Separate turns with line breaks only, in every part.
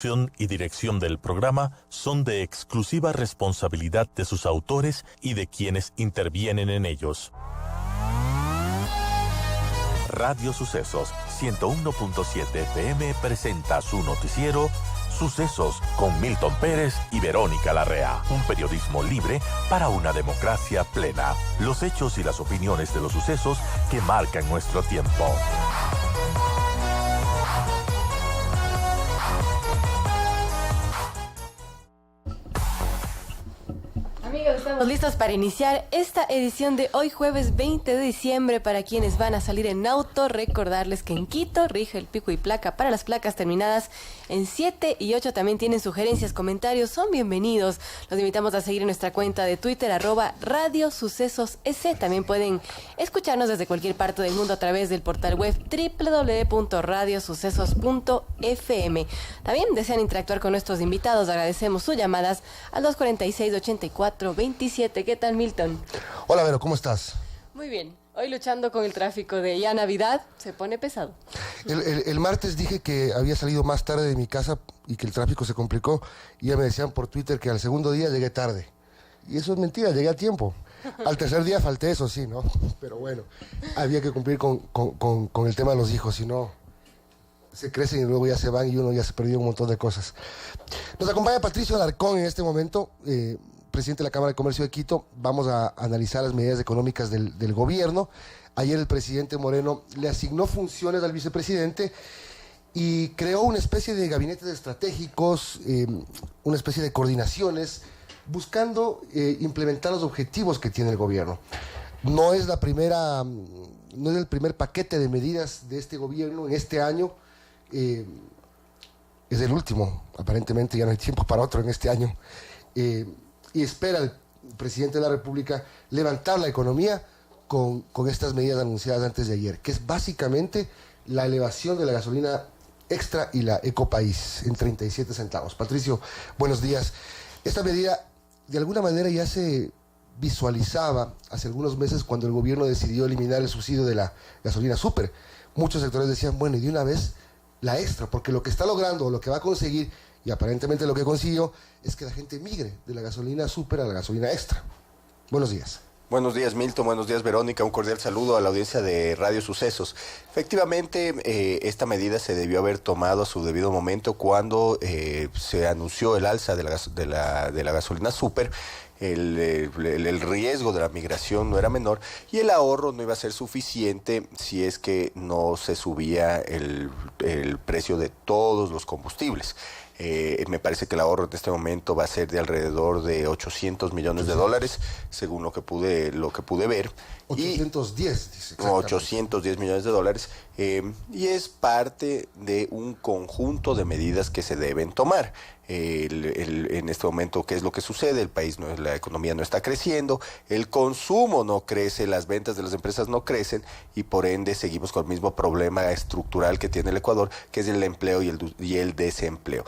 Y dirección del programa son de exclusiva responsabilidad de sus autores y de quienes intervienen en ellos. Radio Sucesos 101.7 FM presenta su noticiero Sucesos con Milton Pérez y Verónica Larrea. Un periodismo libre para una democracia plena. Los hechos y las opiniones de los sucesos que marcan nuestro tiempo.
Estamos listos para iniciar esta edición de hoy jueves 20 de diciembre. Para quienes van a salir en auto, recordarles que en Quito rige el pico y placa para las placas terminadas en 7 y 8. También tienen sugerencias, comentarios, son bienvenidos. Los invitamos a seguir en nuestra cuenta de Twitter @Radio Sucesos S. También pueden escucharnos desde cualquier parte del mundo a través del portal web www.radiosucesos.fm. También desean interactuar con nuestros invitados, agradecemos sus llamadas al 246-8427. ¿Qué tal, Milton?
Hola, Vero, ¿cómo estás?
Muy bien. Hoy luchando con el tráfico de ya Navidad, se pone pesado.
El martes dije que había salido más tarde de mi casa y que el tráfico se complicó. Y ya me decían por Twitter que al segundo día llegué tarde. Y eso es mentira, llegué a tiempo. Al tercer día falté, eso sí, ¿no? Pero bueno, había que cumplir con el tema de los hijos, si no se crecen y luego ya se van y uno ya se perdió un montón de cosas. Nos acompaña Patricio Alarcón en este momento, presidente de la Cámara de Comercio de Quito. Vamos a analizar las medidas económicas del gobierno. Ayer el presidente Moreno le asignó funciones al vicepresidente y creó una especie de gabinetes estratégicos, una especie de coordinaciones, buscando implementar los objetivos que tiene el gobierno. No es el primer paquete de medidas de este gobierno en este año. Es el último, aparentemente ya no hay tiempo para otro en este año. Y espera el presidente de la República levantar la economía con estas medidas anunciadas antes de ayer, que es básicamente la elevación de la gasolina extra y la Ecopaís en 37 centavos. Patricio, buenos días. Esta medida de alguna manera ya se visualizaba hace algunos meses cuando el gobierno decidió eliminar el subsidio de la gasolina súper. Muchos sectores decían, bueno, y de una vez la extra, porque lo que está logrando o lo que va a conseguir, y aparentemente lo que consiguió, es que la gente migre de la gasolina súper a la gasolina extra. Buenos días.
Buenos días, Milton. Buenos días, Verónica. Un cordial saludo a la audiencia de Radio Sucesos. Efectivamente, esta medida se debió haber tomado a su debido momento cuando se anunció el alza de la gasolina súper. El riesgo de la migración no era menor y el ahorro no iba a ser suficiente si es que no se subía el precio de todos los combustibles. Me parece que el ahorro en este momento va a ser de alrededor de 800 millones de dólares, según lo que pude ver.
810, dice.
810 millones de dólares, y es parte de un conjunto de medidas que se deben tomar. En este momento, ¿qué es lo que sucede? El país, la economía no está creciendo, el consumo no crece, las ventas de las empresas no crecen y por ende seguimos con el mismo problema estructural que tiene el Ecuador, que es el empleo y el desempleo.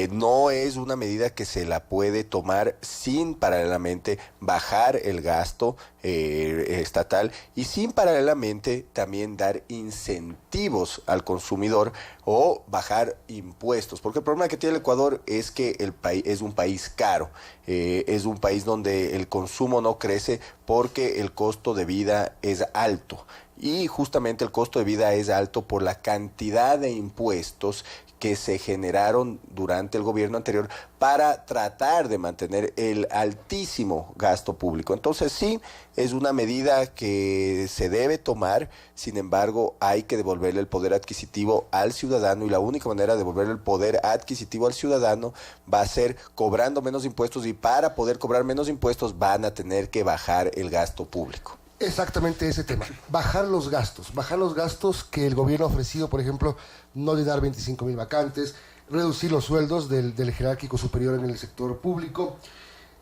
No es una medida que se la puede tomar sin paralelamente bajar el gasto estatal y sin paralelamente también dar incentivos al consumidor o bajar impuestos, porque el problema que tiene el Ecuador es que el país es un país caro, es un país donde el consumo no crece porque el costo de vida es alto. Y justamente el costo de vida es alto por la cantidad de impuestos que se generaron durante el gobierno anterior para tratar de mantener el altísimo gasto público. Entonces sí, es una medida que se debe tomar, sin embargo hay que devolverle el poder adquisitivo al ciudadano y la única manera de devolverle el poder adquisitivo al ciudadano va a ser cobrando menos impuestos y para poder cobrar menos impuestos van a tener que bajar el gasto público.
Exactamente ese tema, bajar los gastos que el gobierno ha ofrecido, por ejemplo, no llenar 25,000 vacantes, reducir los sueldos del jerárquico superior en el sector público.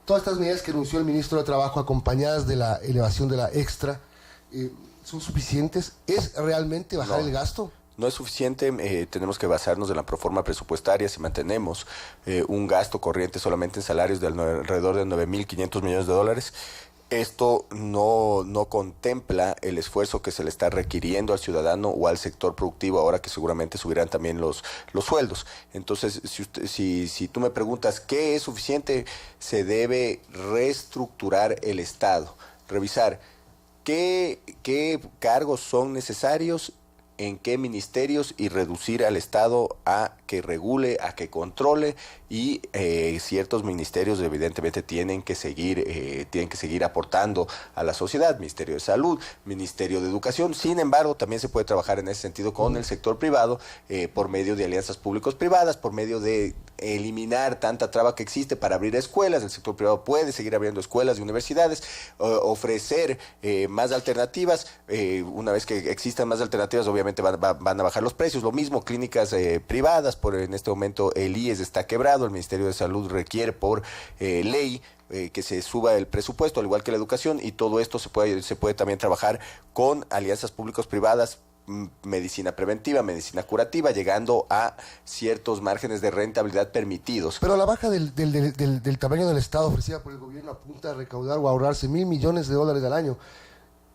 Todas estas medidas que anunció el ministro de Trabajo acompañadas de la elevación de la extra, ¿son suficientes? ¿Es realmente bajar el gasto?
No es suficiente, tenemos que basarnos en la proforma presupuestaria. Si mantenemos un gasto corriente solamente en salarios de alrededor de 9.500 millones de dólares, Esto no contempla el esfuerzo que se le está requiriendo al ciudadano o al sector productivo, ahora que seguramente subirán también los sueldos. Entonces, si tú me preguntas qué es suficiente, se debe reestructurar el Estado, revisar qué cargos son necesarios, en qué ministerios, y reducir al Estado a que regule, a que controle, y ciertos ministerios evidentemente tienen que seguir aportando a la sociedad. Ministerio de Salud, Ministerio de Educación. Sin embargo, también se puede trabajar en ese sentido con el sector privado, por medio de alianzas públicos-privadas, por medio de eliminar tanta traba que existe para abrir escuelas. El sector privado puede seguir abriendo escuelas y universidades, ofrecer más alternativas. Una vez que existan más alternativas, obviamente van a bajar los precios. Lo mismo clínicas privadas. En este momento el IES está quebrado, el Ministerio de Salud requiere por ley que se suba el presupuesto, al igual que la educación, y todo esto se puede también trabajar con alianzas públicos-privadas, medicina preventiva, medicina curativa, llegando a ciertos márgenes de rentabilidad permitidos.
Pero la baja del tamaño del Estado ofrecida por el gobierno apunta a recaudar o a ahorrarse $1,000 millones al año.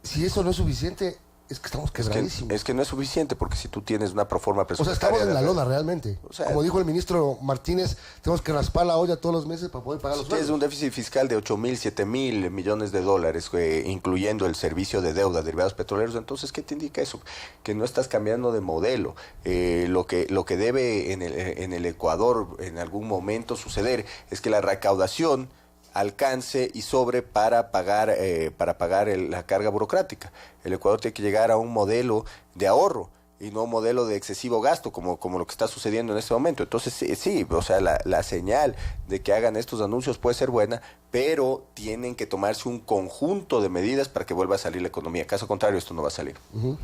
Si eso no es suficiente, es que estamos quebradísimos.
Es que no es suficiente, porque si tú tienes una proforma presupuestaria...
O sea, estamos en la lona realmente.
O sea,
como dijo el ministro Martínez, tenemos que raspar la olla todos los meses para poder pagar los sueldos.
Tienes un déficit fiscal de 8,000, 7,000 millones de dólares, incluyendo el servicio de deuda, derivados petroleros. Entonces, ¿qué te indica eso? Que no estás cambiando de modelo. Lo que debe en el Ecuador en algún momento suceder es que la recaudación alcance y sobre para pagar la carga burocrática. El Ecuador tiene que llegar a un modelo de ahorro y no un modelo de excesivo gasto, como lo que está sucediendo en este momento. Entonces, sí, o sea, la señal de que hagan estos anuncios puede ser buena, pero tienen que tomarse un conjunto de medidas para que vuelva a salir la economía. Caso contrario, esto no va a salir.
Uh-huh.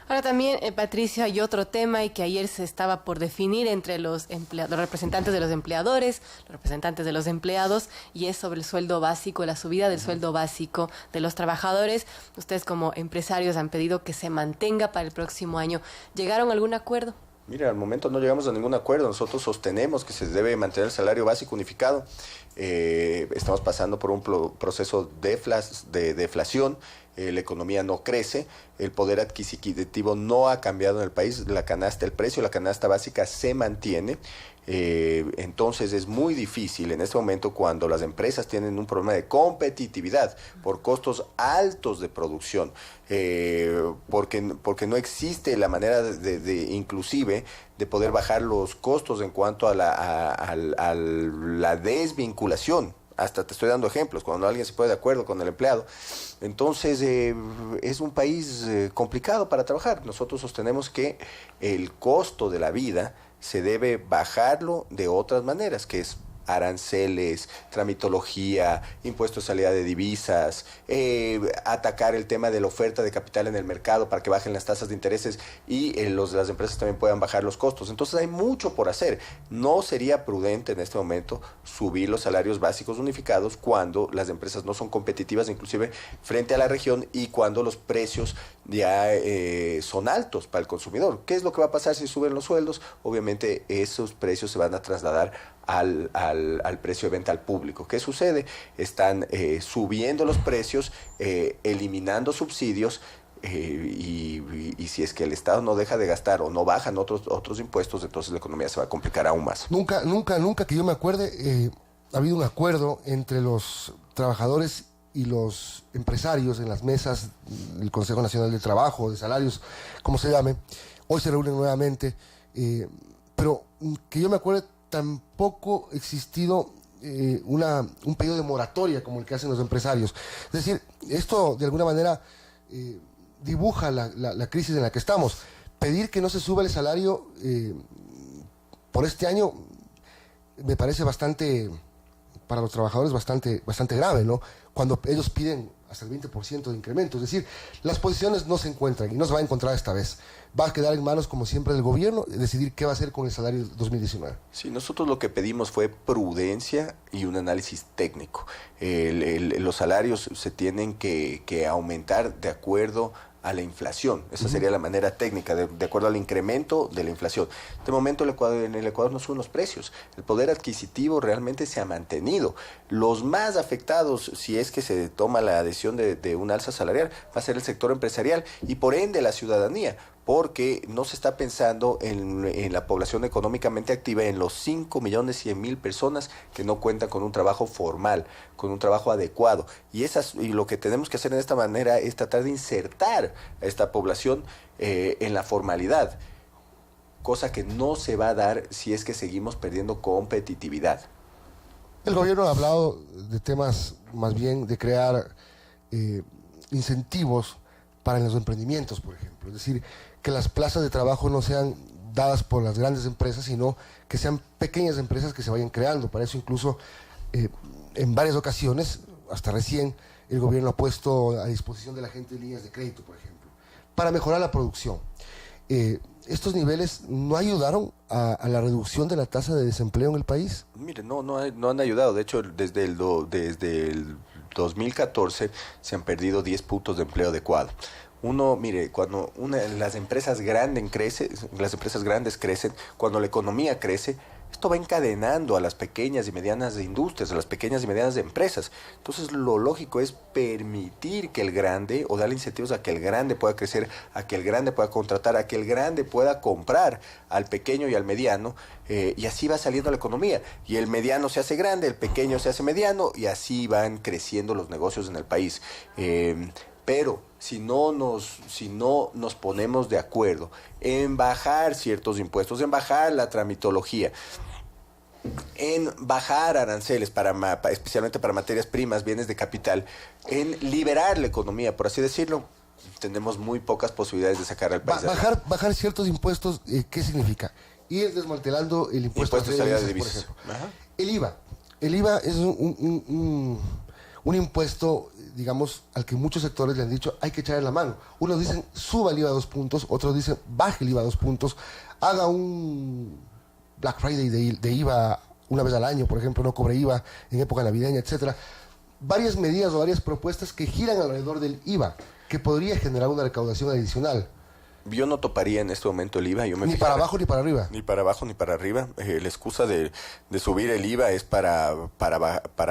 Ahora también, Patricio, hay otro tema y que ayer se estaba por definir entre los representantes de los empleadores, los representantes de los empleados, y es sobre el sueldo básico, la subida del sueldo básico de los trabajadores. Ustedes como empresarios han pedido que se mantenga para el próximo año. ¿Llegaron a algún acuerdo?
Mira, al momento no llegamos a ningún acuerdo. Nosotros sostenemos que se debe mantener el salario básico unificado. Estamos pasando por un proceso de deflación. La economía no crece, el poder adquisitivo no ha cambiado en el país, el precio de la canasta básica se mantiene. Entonces es muy difícil en este momento, cuando las empresas tienen un problema de competitividad por costos altos de producción, porque no existe la manera inclusive de poder bajar los costos en cuanto a la desvinculación. Hasta te estoy dando ejemplos, cuando alguien se pone de acuerdo con el empleado. Entonces, es un país complicado para trabajar. Nosotros sostenemos que el costo de la vida se debe bajarlo de otras maneras, que es aranceles, tramitología, impuestos de salida de divisas, atacar el tema de la oferta de capital en el mercado para que bajen las tasas de intereses y las empresas también puedan bajar los costos. Entonces hay mucho por hacer. No sería prudente en este momento subir los salarios básicos unificados cuando las empresas no son competitivas, inclusive frente a la región, y cuando los precios ya son altos para el consumidor. ¿Qué es lo que va a pasar si suben los sueldos? Obviamente esos precios se van a trasladar al precio de venta al público. ¿Qué sucede? Están subiendo los precios, eliminando subsidios, y si es que el Estado no deja de gastar o no bajan otros impuestos, entonces la economía se va a complicar aún más.
Nunca que yo me acuerde ha habido un acuerdo entre los trabajadores y los empresarios en las mesas del Consejo Nacional del Trabajo, de salarios, como se llame. Hoy se reúnen nuevamente, pero que yo me acuerde, tampoco ha existido un pedido de moratoria como el que hacen los empresarios. Es decir, esto de alguna manera dibuja la crisis en la que estamos. Pedir que no se suba el salario por este año me parece bastante, para los trabajadores, bastante grave, ¿no? Cuando ellos piden hasta el 20% de incremento. Es decir, las posiciones no se encuentran y no se va a encontrar esta vez. Va a quedar en manos, como siempre, del gobierno decidir qué va a hacer con el salario 2019.
Sí, nosotros lo que pedimos fue prudencia y un análisis técnico. Los salarios se tienen que aumentar de acuerdo a la inflación. Esa sería la manera técnica, de acuerdo al incremento de la inflación. En este momento en el Ecuador no suben los precios. El poder adquisitivo realmente se ha mantenido. Los más afectados, si es que se toma la decisión de un alza salarial, va a ser el sector empresarial y por ende la ciudadanía, porque no se está pensando en la población económicamente activa, en los 5.100.000 personas que no cuentan con un trabajo formal, con un trabajo adecuado. Y lo que tenemos que hacer en esta manera es tratar de insertar a esta población en la formalidad, cosa que no se va a dar si es que seguimos perdiendo competitividad.
El gobierno ha hablado de temas más bien de crear incentivos para los emprendimientos, por ejemplo. Es decir, que las plazas de trabajo no sean dadas por las grandes empresas, sino que sean pequeñas empresas que se vayan creando. Para eso incluso en varias ocasiones, hasta recién, el gobierno ha puesto a disposición de la gente líneas de crédito, por ejemplo, para mejorar la producción. ¿Estos niveles no ayudaron a la reducción de la tasa de desempleo en el país?
Mire, no han ayudado. De hecho, desde el 2014 se han perdido 10 puntos de empleo adecuado. Mire, cuando las empresas grandes crecen, cuando la economía crece, esto va encadenando a las pequeñas y medianas industrias, a las pequeñas y medianas empresas. Entonces, lo lógico es permitir que el grande, o darle incentivos a que el grande pueda crecer, a que el grande pueda contratar, a que el grande pueda comprar al pequeño y al mediano, y así va saliendo la economía. Y el mediano se hace grande, el pequeño se hace mediano, y así van creciendo los negocios en el país. Pero si no nos ponemos de acuerdo en bajar ciertos impuestos, en bajar la tramitología, en bajar aranceles especialmente para materias primas, bienes de capital, en liberar la economía, por así decirlo, tenemos muy pocas posibilidades de sacar al país.
Bajar ciertos impuestos, ¿qué significa? Ir desmantelando el impuesto
de salida de
divisas,
divisas,
por ejemplo. El IVA es un impuesto, digamos, al que muchos sectores le han dicho hay que echarle la mano. Unos dicen suba el IVA 2 puntos, otros dicen baje el IVA 2 puntos, haga un Black Friday de IVA una vez al año, por ejemplo, no cobre IVA en época navideña, etcétera. Varias medidas o varias propuestas que giran alrededor del IVA, que podría generar una recaudación adicional.
Yo no toparía en este momento el IVA.
Ni para abajo ni para arriba.
Ni para abajo ni para arriba. La excusa de subir el IVA es para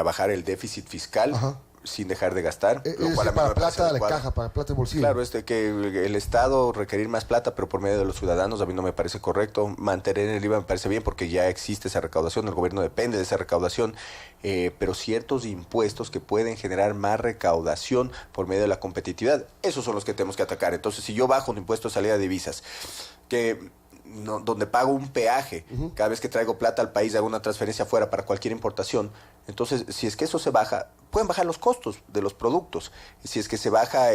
bajar el déficit fiscal. Ajá. Sin dejar de gastar.
Lo cual para plata de caja, para plata de bolsillo.
Claro, que el Estado requerir más plata, pero por medio de los ciudadanos, a mí no me parece correcto. Mantener el IVA me parece bien porque ya existe esa recaudación, el gobierno depende de esa recaudación, pero ciertos impuestos que pueden generar más recaudación por medio de la competitividad, esos son los que tenemos que atacar. Entonces, si yo bajo un impuesto de salida de divisas, donde pago un peaje, cada vez que traigo plata al país, hago una transferencia afuera para cualquier importación, entonces, si es que eso se baja, pueden bajar los costos de los productos. Si es que se baja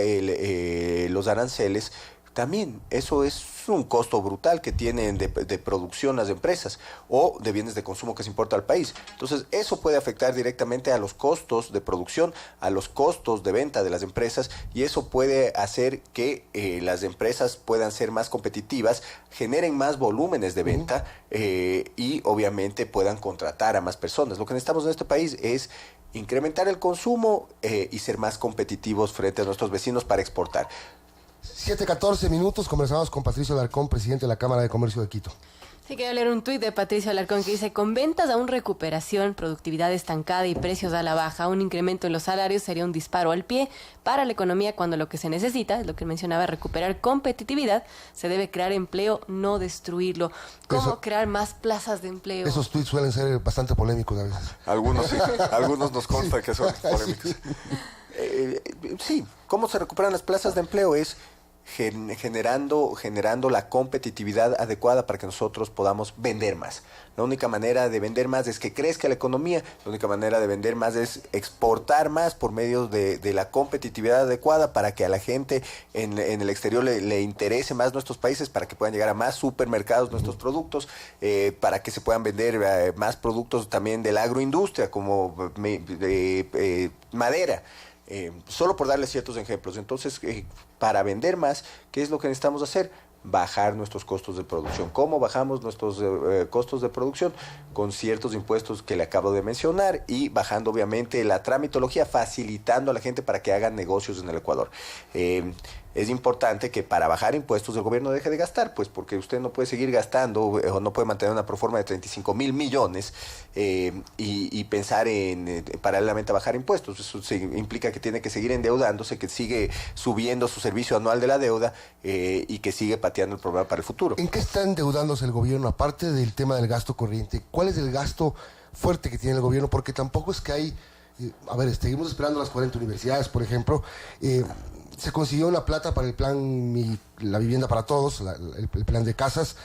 los aranceles, también eso es un costo brutal que tienen de producción las empresas o de bienes de consumo que se importa al país. Entonces, eso puede afectar directamente a los costos de producción, a los costos de venta de las empresas, y eso puede hacer que las empresas puedan ser más competitivas, generen más volúmenes de venta y obviamente puedan contratar a más personas. Lo que necesitamos en este país es incrementar el consumo y ser más competitivos frente a nuestros vecinos para exportar.
7:14 minutos, conversamos con Patricio Alarcón, presidente de la Cámara de Comercio de Quito.
Sí, quiero leer un tuit de Patricio Alarcón que dice: con ventas aún recuperación, productividad estancada y precios a la baja, un incremento en los salarios sería un disparo al pie para la economía, cuando lo que se necesita, es lo que mencionaba, recuperar competitividad. Se debe crear empleo, no destruirlo. ¿Cómo crear más plazas de empleo?
Esos tuits suelen ser bastante polémicos a veces.
Algunos sí, algunos nos consta que son polémicos. Sí, ¿cómo se recuperan las plazas de empleo? Es generando la competitividad adecuada para que nosotros podamos vender más. La única manera de vender más es que crezca la economía, la única manera de vender más es exportar más por medio de la competitividad adecuada para que a la gente en el exterior le interese más nuestros países, para que puedan llegar a más supermercados nuestros productos, para que se puedan vender más productos también de la agroindustria como madera. Solo por darles ciertos ejemplos. Entonces, para vender más, ¿qué es lo que necesitamos hacer? Bajar nuestros costos de producción. ¿Cómo bajamos nuestros costos de producción? Con ciertos impuestos que le acabo de mencionar y bajando obviamente la tramitología, facilitando a la gente para que hagan negocios en el Ecuador. es importante que para bajar impuestos el gobierno deje de gastar, pues porque usted no puede seguir gastando o no puede mantener una proforma de 35.000 millones y pensar en paralelamente a bajar impuestos. Eso implica que tiene que seguir endeudándose, que sigue subiendo su servicio anual de la deuda y que sigue pateando el problema para el futuro.
¿En qué está endeudándose el gobierno, aparte del tema del gasto corriente? ¿Cuál es el gasto fuerte que tiene el gobierno? Porque tampoco es que hay... a ver, seguimos esperando las 40 universidades, por ejemplo. Se consiguió una plata para el plan La Vivienda para Todos, el plan de casas.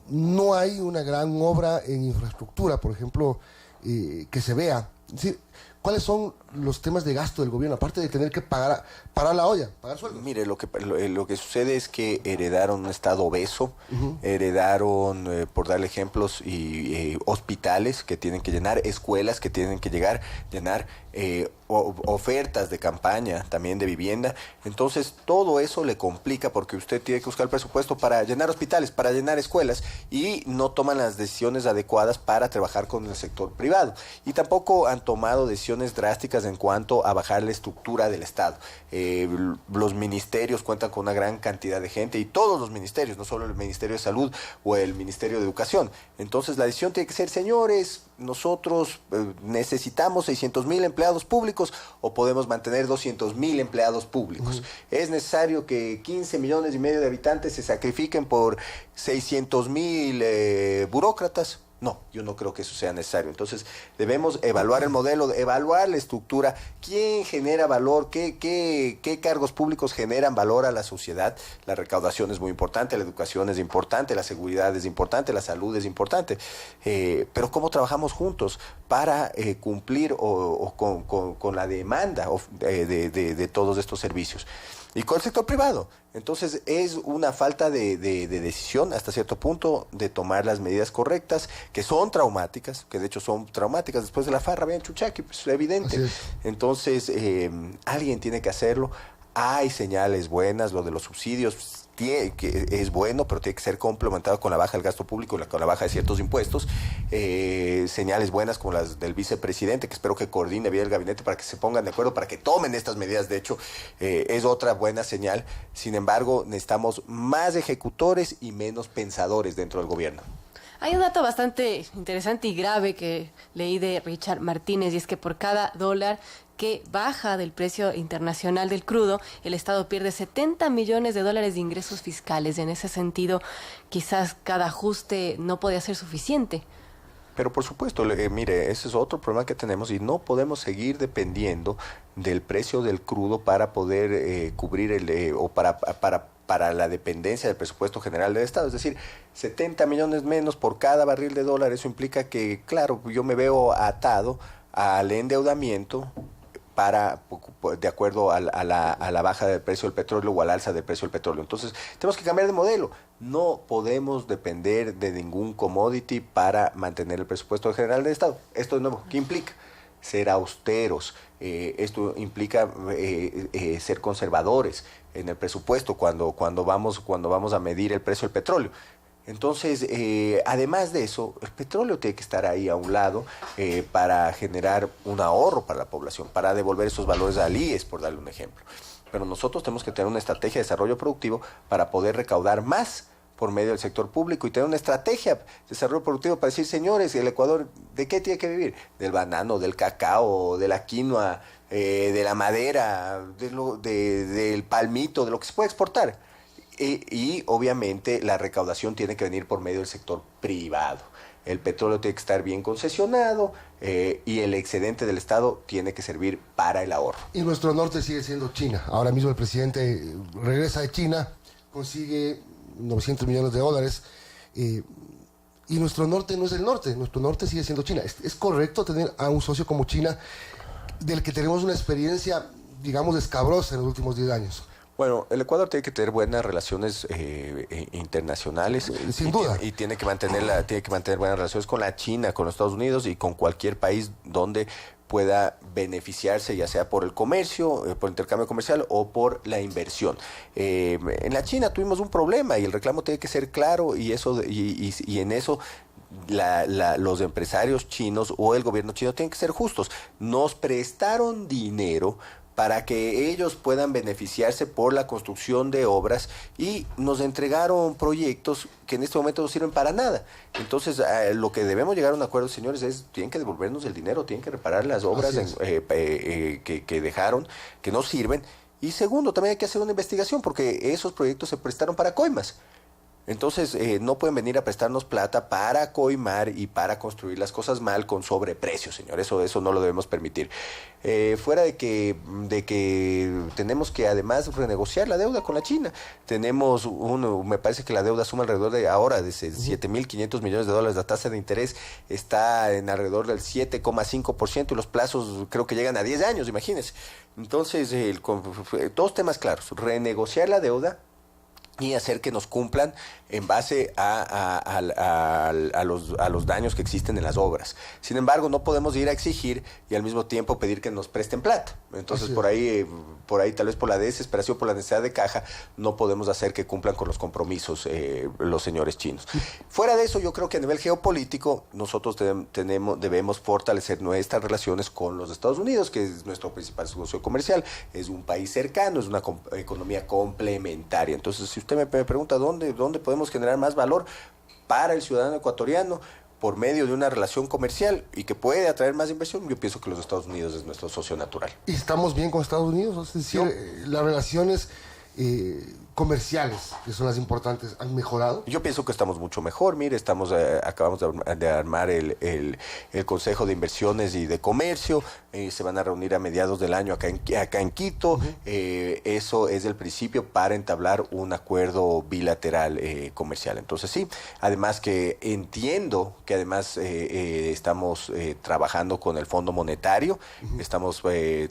No hay una gran obra en infraestructura, por ejemplo, que se vea. Es decir, ¿cuáles son los temas de gasto del gobierno, aparte de tener que pagar la olla, pagar sueldos?
Mire, lo que sucede es que heredaron un Estado obeso, heredaron, por darle ejemplos, hospitales que tienen que llenar, escuelas que tienen que llenar, ofertas de campaña, también de vivienda. Entonces, todo eso le complica porque usted tiene que buscar el presupuesto para llenar hospitales, para llenar escuelas, y no toman las decisiones adecuadas para trabajar con el sector privado. Y tampoco han tomado decisiones drásticas en cuanto a bajar la estructura del Estado. Los ministerios cuentan con una gran cantidad de gente, y todos los ministerios, no solo el Ministerio de Salud o el Ministerio de Educación. Entonces, la decisión tiene que ser, señores, nosotros necesitamos 600.000 empleados públicos o podemos mantener 200.000 empleados públicos. ¿Es necesario que 15 millones y medio de habitantes se sacrifiquen por 600.000 burócratas? No, yo no creo que eso sea necesario. Entonces, debemos evaluar el modelo, evaluar la estructura, quién genera valor, qué cargos públicos generan valor a la sociedad. La recaudación es muy importante, la educación es importante, la seguridad es importante, la salud es importante. Pero ¿cómo trabajamos juntos para cumplir con la demanda de todos estos servicios? Y con el sector privado. Entonces es una falta de decisión hasta cierto punto de tomar las medidas correctas, que son traumáticas, que de hecho son traumáticas. Después de la farra, vean Chuchaki, pues es evidente. Entonces alguien tiene que hacerlo. Hay señales buenas, lo de los subsidios que es bueno, pero tiene que ser complementado con la baja del gasto público, con la baja de ciertos impuestos. Señales buenas como las del vicepresidente, que espero que coordine bien el gabinete para que se pongan de acuerdo, para que tomen estas medidas. De hecho, es otra buena señal. Sin embargo, necesitamos más ejecutores y menos pensadores dentro del gobierno.
Hay un dato bastante interesante y grave que leí de Richard Martínez, y es que por cada dólar que baja del precio internacional del crudo, el Estado pierde 70 millones de dólares de ingresos fiscales. En ese sentido, quizás cada ajuste no podía ser suficiente.
Pero por supuesto, mire, ese es otro problema que tenemos, y no podemos seguir dependiendo del precio del crudo para poder cubrir o para la dependencia del presupuesto general del Estado. Es decir, 70 millones menos por cada barril de dólar. Eso implica que, claro, yo me veo atado al endeudamiento de acuerdo a la baja del precio del petróleo o al alza del precio del petróleo. Entonces, tenemos que cambiar de modelo. No podemos depender de ningún commodity para mantener el presupuesto general del Estado. Esto, de nuevo, ¿qué implica? Ser austeros. Esto implica ser conservadores en el presupuesto cuando vamos a medir el precio del petróleo. Entonces, además de eso, el petróleo tiene que estar ahí a un lado para generar un ahorro para la población, para devolver esos valores al IES, por darle un ejemplo. Pero nosotros tenemos que tener una estrategia de desarrollo productivo para poder recaudar más por medio del sector público, y tener una estrategia de desarrollo productivo para decir, señores, el Ecuador, ¿de qué tiene que vivir? Del banano, del cacao, de la quinoa, de la madera, del palmito, de lo que se puede exportar. Y obviamente la recaudación tiene que venir por medio del sector privado. El petróleo tiene que estar bien concesionado y el excedente del Estado tiene que servir para el ahorro.
Y nuestro norte sigue siendo China. Ahora mismo el presidente regresa de China, consigue 900 millones de dólares. Y nuestro norte no es el norte, nuestro norte sigue siendo China. ¿Es correcto tener a un socio como China, del que tenemos una experiencia, digamos, escabrosa en los últimos 10 años?
Bueno, el Ecuador tiene que tener buenas relaciones internacionales.
Sin duda.
Y tiene que mantener buenas relaciones con la China, con los Estados Unidos y con cualquier país donde pueda beneficiarse, ya sea por el comercio, por el intercambio comercial o por la inversión. En la China tuvimos un problema y el reclamo tiene que ser claro, y en eso los empresarios chinos o el gobierno chino tienen que ser justos. Nos prestaron dinero para que ellos puedan beneficiarse por la construcción de obras, y nos entregaron proyectos que en este momento no sirven para nada. Entonces, lo que debemos llegar a un acuerdo, señores, es tienen que devolvernos el dinero, tienen que reparar las obras que dejaron, que no sirven. Y segundo, también hay que hacer una investigación, porque esos proyectos se prestaron para coimas. Entonces, no pueden venir a prestarnos plata para coimar y para construir las cosas mal con sobreprecio, señor. Eso no lo debemos permitir. Fuera de que tenemos que además renegociar la deuda con la China. Tenemos me parece que la deuda suma alrededor de ahora de 7.500 millones de dólares. La tasa de interés está en alrededor del 7,5% y los plazos creo que llegan a 10 años, imagínense. Entonces, todos temas claros. Renegociar la deuda y hacer que nos cumplan en base a los daños que existen en las obras. Sin embargo, no podemos ir a exigir y al mismo tiempo pedir que nos presten plata. Entonces, por ahí tal vez por la desesperación, por la necesidad de caja, no podemos hacer que cumplan con los compromisos los señores chinos. Fuera de eso, yo creo que a nivel geopolítico nosotros debemos fortalecer nuestras relaciones con los Estados Unidos, que es nuestro principal socio comercial, es un país cercano, es una economía complementaria. Entonces, si usted me pregunta dónde podemos generar más valor para el ciudadano ecuatoriano por medio de una relación comercial y que puede atraer más inversión, yo pienso que los Estados Unidos es nuestro socio natural.
¿Y estamos bien con Estados Unidos? Es decir, las relaciones comerciales, que son las importantes, ¿han mejorado?
Yo pienso que estamos mucho mejor. Mire, acabamos de armar el Consejo de Inversiones y de Comercio. Se van a reunir a mediados del año acá en Quito. Eso es el principio para entablar un acuerdo bilateral comercial. Entonces sí, además que entiendo que además estamos trabajando con el Fondo Monetario, estamos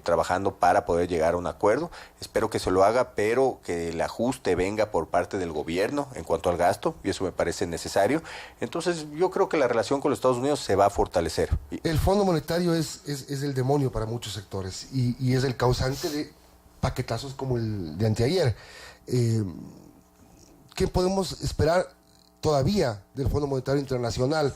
trabajando para poder llegar a un acuerdo. Espero que se lo haga, pero que el ajuste venga por parte del gobierno en cuanto al gasto, y eso me parece necesario. Entonces yo creo que la relación con los Estados Unidos se va a fortalecer.
El Fondo Monetario es el demonio para muchos sectores y es el causante de paquetazos como el de anteayer. ¿Qué podemos esperar todavía del Fondo Monetario Internacional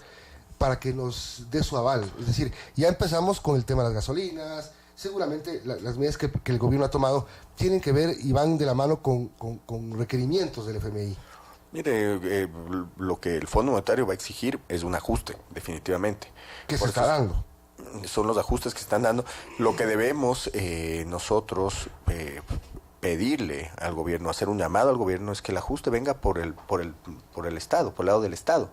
para que nos dé su aval? Es decir, ya empezamos con el tema de las gasolinas. Seguramente las medidas que el gobierno ha tomado tienen que ver y van de la mano con requerimientos del FMI.
Mire, lo que el Fondo Monetario va a exigir es un ajuste, definitivamente.
¿Qué se está dando?
Son los ajustes que se están dando. Lo que debemos nosotros pedirle al gobierno, hacer un llamado al gobierno, es que el ajuste venga por el Estado, por el lado del Estado,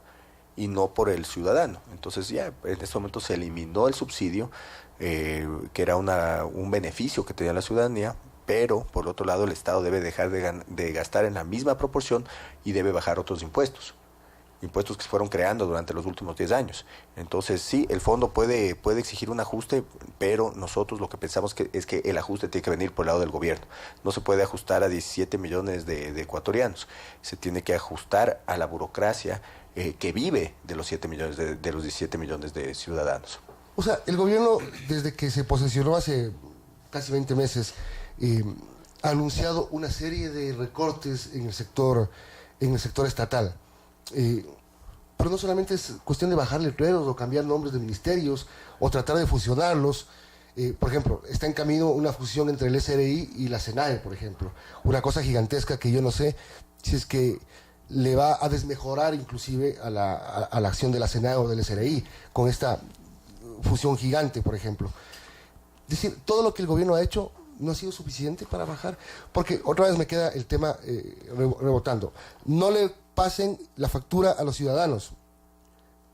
y no por el ciudadano. Entonces ya en este momento se eliminó el subsidio, que era un beneficio que tenía la ciudadanía, pero por otro lado el Estado debe dejar de gastar en la misma proporción y debe bajar otros impuestos que se fueron creando durante los últimos 10 años. Entonces sí, el fondo puede exigir un ajuste, pero nosotros lo que pensamos es que el ajuste tiene que venir por el lado del gobierno. No se puede ajustar a 17 millones de ecuatorianos, se tiene que ajustar a la burocracia que vive de los 7 millones de los 17 millones de ciudadanos.
O sea, el gobierno, desde que se posesionó hace casi 20 meses, ha anunciado una serie de recortes en el sector estatal. Pero no solamente es cuestión de bajar letreros o cambiar nombres de ministerios o tratar de fusionarlos. Por ejemplo, está en camino una fusión entre el SRI y la SENAE, por ejemplo. Una cosa gigantesca que yo no sé si es que le va a desmejorar inclusive a la acción de la SENAE o del SRI con esta fusión gigante, por ejemplo. Es decir, todo lo que el gobierno ha hecho no ha sido suficiente para bajar, porque otra vez me queda el tema rebotando. No le pasen la factura a los ciudadanos,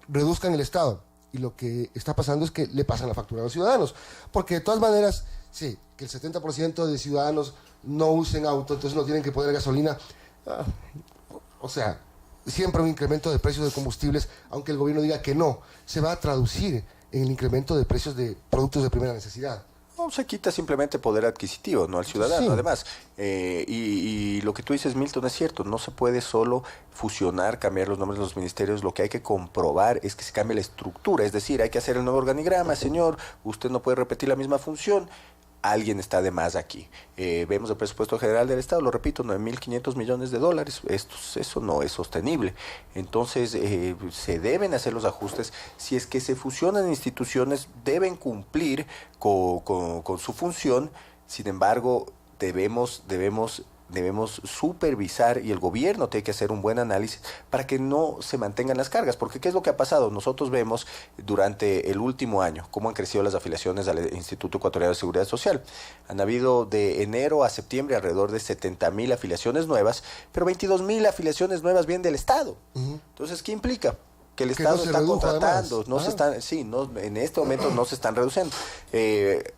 reduzcan el Estado, y lo que está pasando es que le pasan la factura a los ciudadanos, porque de todas maneras, sí, que el 70% de ciudadanos no usen auto, entonces no tienen que poner gasolina. O sea, siempre un incremento de precios de combustibles, aunque el gobierno diga que no, se va a traducir en el incremento de precios de productos de primera necesidad.
No, se quita simplemente poder adquisitivo, no al ciudadano, sí. Además. Y lo que tú dices, Milton, es cierto. No se puede solo fusionar, cambiar los nombres de los ministerios. Lo que hay que comprobar es que se cambie la estructura. Es decir, hay que hacer el nuevo organigrama. Señor, usted no puede repetir la misma función. Alguien está de más aquí. Vemos el presupuesto general del Estado, lo repito, 9.500 millones de dólares. Eso no es sostenible. Entonces, se deben hacer los ajustes. Si es que se fusionan instituciones, deben cumplir con su función Sin embargo, debemos supervisar y el gobierno tiene que hacer un buen análisis para que no se mantengan las cargas, porque ¿qué es lo que ha pasado? Nosotros vemos durante el último año cómo han crecido las afiliaciones al Instituto Ecuatoriano de Seguridad Social. Han habido de enero a septiembre alrededor de 70,000 afiliaciones nuevas, pero 22,000 afiliaciones nuevas vienen del Estado. Entonces, ¿qué implica? Que el Estado está contratando, en este momento no se están reduciendo.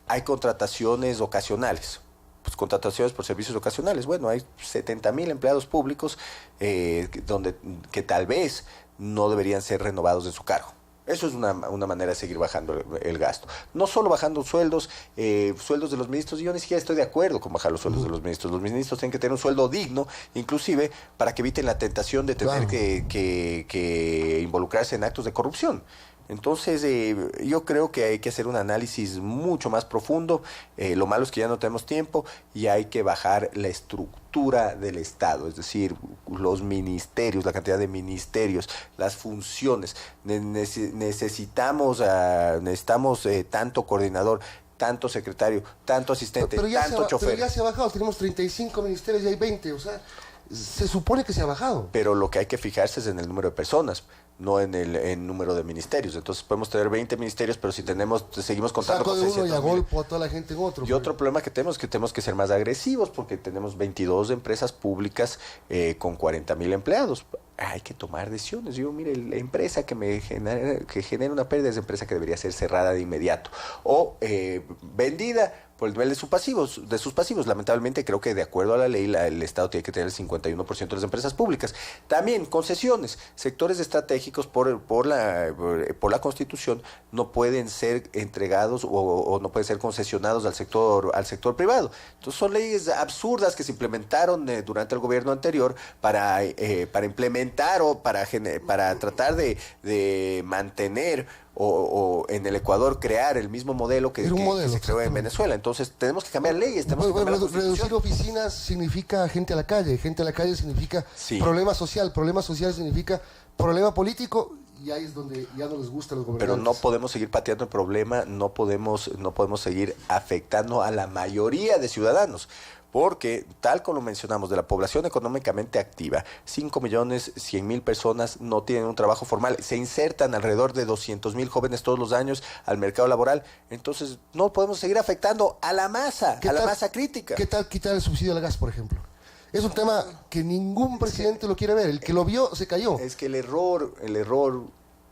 Hay contrataciones ocasionales. Pues contrataciones por servicios ocasionales. Bueno, hay 70,000 empleados públicos que tal vez no deberían ser renovados en su cargo. Eso es una manera de seguir bajando el gasto. No solo bajando sueldos de los ministros, yo ni siquiera estoy de acuerdo con bajar los sueldos de los ministros. Los ministros tienen que tener un sueldo digno, inclusive para que eviten la tentación de tener que involucrarse en actos de corrupción. Entonces, yo creo que hay que hacer un análisis mucho más profundo. Lo malo es que ya no tenemos tiempo y hay que bajar la estructura del Estado, es decir, los ministerios, la cantidad de ministerios, las funciones. Necesitamos tanto coordinador, tanto secretario, tanto asistente, tanto chofer.
Pero ya se ha bajado, tenemos 35 ministerios y hay 20, o sea, se supone que se ha bajado.
Pero lo que hay que fijarse es en el número de personas, no en el número de ministerios. Entonces podemos tener 20 ministerios, pero si seguimos contando
con
600,000.
Saco de uno y a golpe a toda la gente en otro.
Y otro problema que tenemos es que tenemos que ser más agresivos porque tenemos 22 empresas públicas con 40,000 empleados. Hay que tomar decisiones. Yo, mire, la empresa que genera una pérdida es la empresa que debería ser cerrada de inmediato o vendida por el nivel de sus pasivos. Lamentablemente, creo que de acuerdo a la ley, el Estado tiene que tener el 51% de las empresas públicas. También concesiones, sectores estratégicos por la Constitución no pueden ser entregados o no pueden ser concesionados al sector privado. Entonces son leyes absurdas que se implementaron durante el gobierno anterior para implementar o para tratar de mantener o en el Ecuador crear el mismo modelo que se creó en Venezuela. Entonces tenemos que cambiar leyes, tenemos que cambiar la Constitución.
Reducir oficinas significa gente a la calle significa problema social significa problema político, y ahí es donde ya no les gusta a los gobernantes.
Pero no podemos seguir pateando el problema, no podemos seguir afectando a la mayoría de ciudadanos. Porque, tal como lo mencionamos, de la población económicamente activa, 5,100,000 personas no tienen un trabajo formal. Se insertan alrededor de 200,000 jóvenes todos los años al mercado laboral. Entonces, no podemos seguir afectando a la masa, la masa crítica.
¿Qué tal quitar el subsidio al gas, por ejemplo? Es un tema que ningún presidente lo quiere ver. El que lo vio se cayó.
Es que el error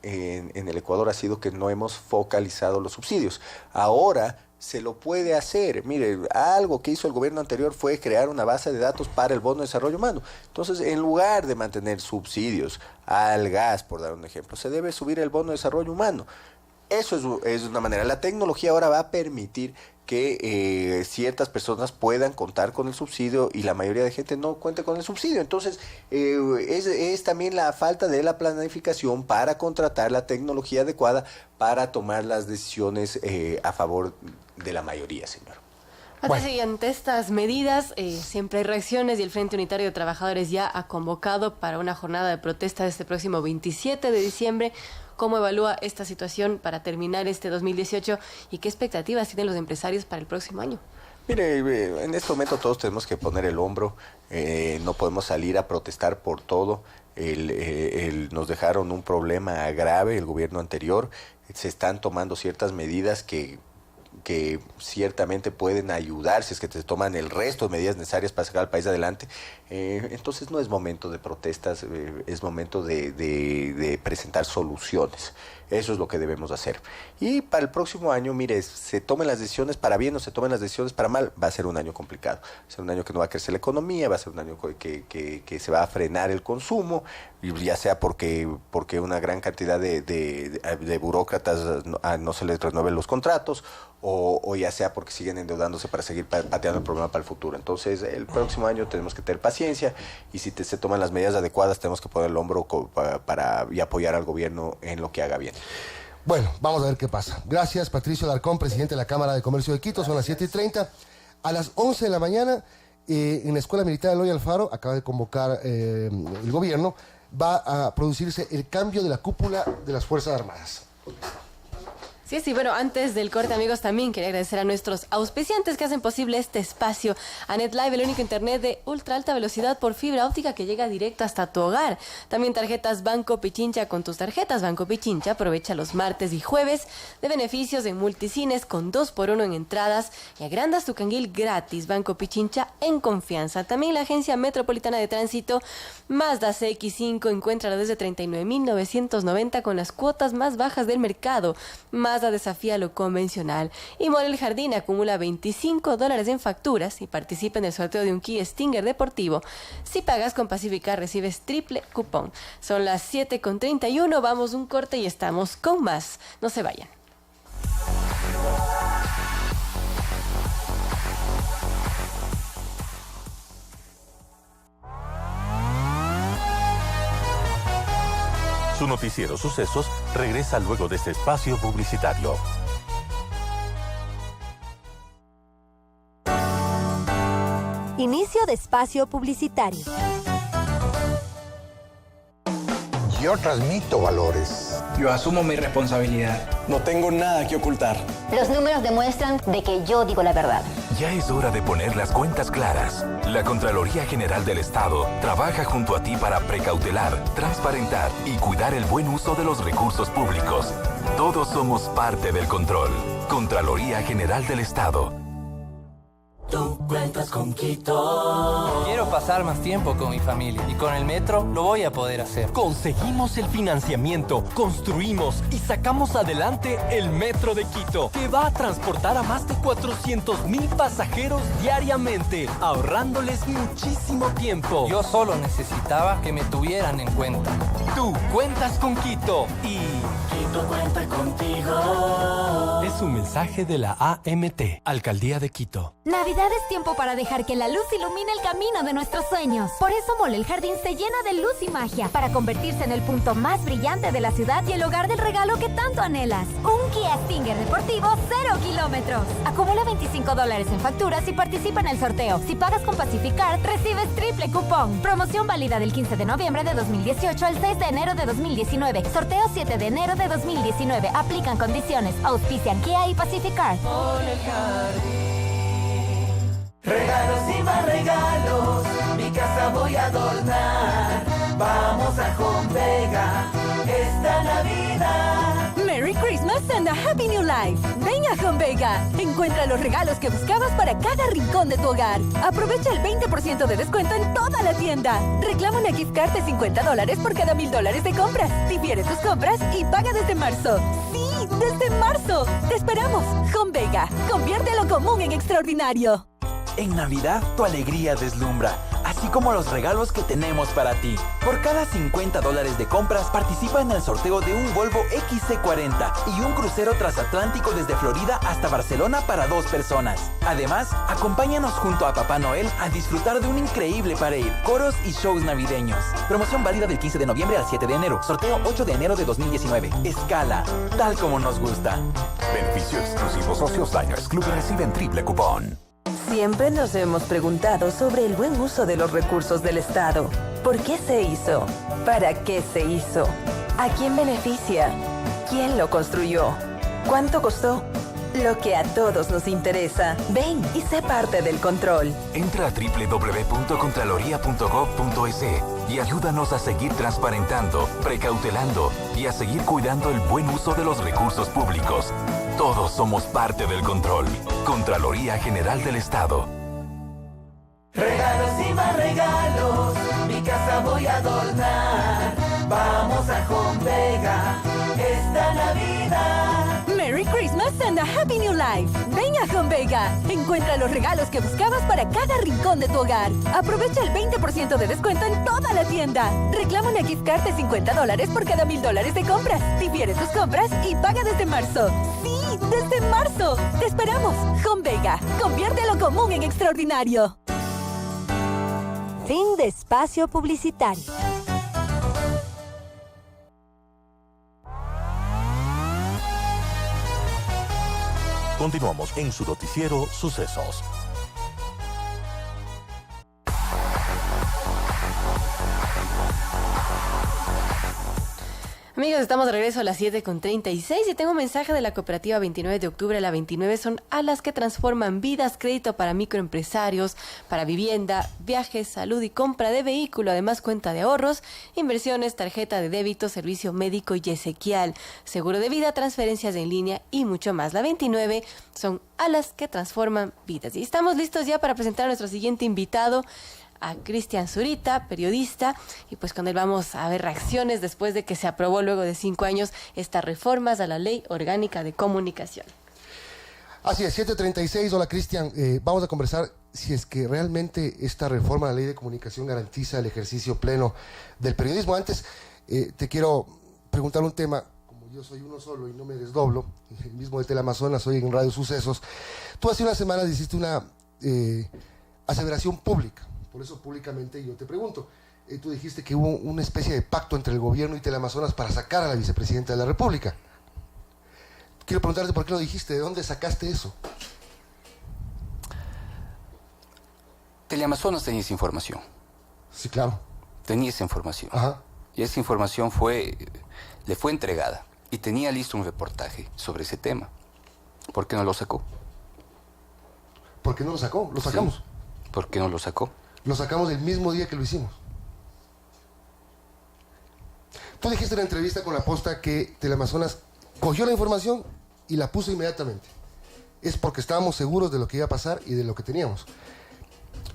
en el Ecuador ha sido que no hemos focalizado los subsidios. Ahora se lo puede hacer. Mire, algo que hizo el gobierno anterior fue crear una base de datos para el bono de desarrollo humano. Entonces, en lugar de mantener subsidios al gas, por dar un ejemplo, se debe subir el bono de desarrollo humano. Eso es una manera. La tecnología ahora va a permitir que ciertas personas puedan contar con el subsidio y la mayoría de gente no cuente con el subsidio. Entonces, es también la falta de la planificación para contratar la tecnología adecuada para tomar las decisiones a favor de la mayoría, señor.
Y ante estas medidas, siempre hay reacciones y el Frente Unitario de Trabajadores ya ha convocado para una jornada de protesta este próximo 27 de diciembre. ¿Cómo evalúa esta situación para terminar este 2018 y qué expectativas tienen los empresarios para el próximo año?
Mire, en este momento todos tenemos que poner el hombro, no podemos salir a protestar por todo. Nos dejaron un problema grave el gobierno anterior, se están tomando ciertas medidas que ciertamente pueden ayudar si es que se toman el resto de medidas necesarias para sacar al país adelante. Entonces no es momento de protestas, es momento de presentar soluciones. Eso es lo que debemos hacer. Y para el próximo año, mire, se tomen las decisiones para bien o se tomen las decisiones para mal, va a ser un año complicado. Va a ser un año que no va a crecer la economía, va a ser un año que se va a frenar el consumo, ya sea porque una gran cantidad de burócratas no se les renueven los contratos, o ya sea porque siguen endeudándose para seguir pateando el problema para el futuro. Entonces, el próximo año tenemos que tener paciencia y si se toman las medidas adecuadas, tenemos que poner el hombro y apoyar al gobierno en lo que haga bien.
Bueno, vamos a ver qué pasa. Gracias, Patricio Alarcón, presidente de la Cámara de Comercio de Quito. Son las 7:30. A las 11 de la mañana, en la Escuela Militar Eloy Alfaro, acaba de convocar el gobierno, va a producirse el cambio de la cúpula de las Fuerzas Armadas.
Sí, sí, bueno, antes del corte, amigos, también quería agradecer a nuestros auspiciantes que hacen posible este espacio. A NetLive, el único internet de ultra alta velocidad por fibra óptica que llega directo hasta tu hogar. También tarjetas Banco Pichincha. Con tus tarjetas Banco Pichincha aprovecha los martes y jueves de beneficios en multicines con 2x1 en entradas y agrandas tu canguil gratis. Banco Pichincha en confianza. También la Agencia Metropolitana de Tránsito Mazda CX5, encuéntrala desde 39.990 con las cuotas más bajas del mercado. Mazda desafía lo convencional. Y Mall El Jardín acumula $25 en facturas y participa en el sorteo de un Kia Stinger deportivo. Si pagas con Pacificar recibes triple cupón. Son las 7:31, vamos un corte y estamos con más. No se vayan.
Su noticiero Sucesos regresa luego de este espacio publicitario.
Inicio de espacio publicitario.
Yo transmito valores.
Yo asumo mi responsabilidad.
No tengo nada que ocultar.
Los números demuestran de que yo digo la verdad.
Ya es hora de poner las cuentas claras. La Contraloría General del Estado trabaja junto a ti para precautelar, transparentar y cuidar el buen uso de los recursos públicos. Todos somos parte del control. Contraloría General del Estado.
Tú cuentas con Quito.
Quiero pasar más tiempo con mi familia y con el metro lo voy a poder hacer.
Conseguimos el financiamiento, construimos y sacamos adelante el Metro de Quito, que va a transportar a más de 400,000 pasajeros diariamente, ahorrándoles muchísimo tiempo.
Yo solo necesitaba que me tuvieran en cuenta.
Tú cuentas con Quito y
Quito cuenta contigo.
Es un mensaje de la AMT, Alcaldía de Quito.
Navidad es tiempo para dejar que la luz ilumine el camino de nuestros sueños. Por eso Mall El Jardín se llena de luz y magia para convertirse en el punto más brillante de la ciudad y el hogar del regalo que tanto anhelas. Un Kia Stinger deportivo 0 kilómetros. Acumula $25 en facturas y participa en el sorteo. Si pagas con Pacificar, recibes triple cupón. Promoción válida del 15 de noviembre de 2018 al 6 de enero de 2019. Sorteo 7 de enero de 2019. Aplican condiciones. Auspician Kia y Pacificar.
Mall El Jardín. Regalos y más regalos, mi casa voy a adornar. Vamos a Home Vega esta Navidad.
Merry Christmas and a Happy New Life. Ven a Home Vega. Encuentra los regalos que buscabas para cada rincón de tu hogar. Aprovecha el 20% de descuento en toda la tienda. Reclama una gift card de $50 por cada $1,000 de compras. Difiere tus compras y paga desde marzo. ¡Sí! ¡Desde marzo! ¡Te esperamos! Home Vega. Convierte lo común en extraordinario.
En Navidad, tu alegría deslumbra, así como los regalos que tenemos para ti. Por cada $50 de compras, participa en el sorteo de un Volvo XC40 y un crucero transatlántico desde Florida hasta Barcelona para 2 personas. Además, acompáñanos junto a Papá Noel a disfrutar de un increíble parade, coros y shows navideños. Promoción válida del 15 de noviembre al 7 de enero. Sorteo 8 de enero de 2019. Escala, tal como nos gusta.
Beneficio exclusivo. Socios Diners Club reciben triple cupón.
Siempre nos hemos preguntado sobre el buen uso de los recursos del Estado. ¿Por qué se hizo? ¿Para qué se hizo? ¿A quién beneficia? ¿Quién lo construyó? ¿Cuánto costó? Lo que a todos nos interesa. Ven y sé parte del control.
Entra a www.contraloría.gov.es y ayúdanos a seguir transparentando, precautelando y a seguir cuidando el buen uso de los recursos públicos. Todos somos parte del control. Contraloría General del Estado.
Regalos y más regalos, mi casa voy a adornar. Vamos a Home Vega esta Navidad.
Merry Christmas and a Happy New Life. Ven a Home Vega. Encuentra los regalos que buscabas para cada rincón de tu hogar. Aprovecha el 20% de descuento en toda la tienda. Reclama una gift card de $50 por cada $1,000 de compras. Difiere tus compras y paga desde marzo. ¡Sí! ¡Desde marzo! ¡Te esperamos! Home Vega. Convierte lo común en extraordinario.
Fin de espacio publicitario.
Continuamos en su noticiero Sucesos.
Amigos, estamos de regreso a las 7:36 y tengo un mensaje de la cooperativa 29 de octubre. La 29 son alas que transforman vidas, crédito para microempresarios, para vivienda, viajes, salud y compra de vehículo. Además, cuenta de ahorros, inversiones, tarjeta de débito, servicio médico y esequial, seguro de vida, transferencias en línea y mucho más. La 29 son alas que transforman vidas. Y estamos listos ya para presentar a nuestro siguiente invitado, a Cristian Zurita, periodista, y pues con él vamos a ver reacciones después de que se aprobó luego de 5 años estas reformas a la Ley Orgánica de Comunicación.
Así es, 7:36. Hola, Cristian. Vamos a conversar si es que realmente esta reforma a la Ley de Comunicación garantiza el ejercicio pleno del periodismo. Antes, te quiero preguntar un tema. Como yo soy uno solo y no me desdoblo, el mismo de Teleamazonas, soy en Radio Sucesos. Tú hace unas semanas hiciste una aseveración pública. Por eso públicamente yo te pregunto, tú dijiste que hubo una especie de pacto entre el gobierno y Teleamazonas para sacar a la vicepresidenta de la República. Quiero preguntarte por qué lo dijiste, ¿de dónde sacaste eso?
Teleamazonas tenía esa información.
Sí, claro.
Tenía esa información.
Ajá.
Y esa información le fue entregada. Y tenía listo un reportaje sobre ese tema. ¿Por qué no lo sacó?
¿Por qué no lo sacó? Lo sacamos.
Sí. ¿Por qué no lo sacó?
Lo sacamos el mismo día que lo hicimos. Tú dijiste en la entrevista con La Posta que Teleamazonas cogió la información y la puso inmediatamente. Es porque estábamos seguros de lo que iba a pasar y de lo que teníamos.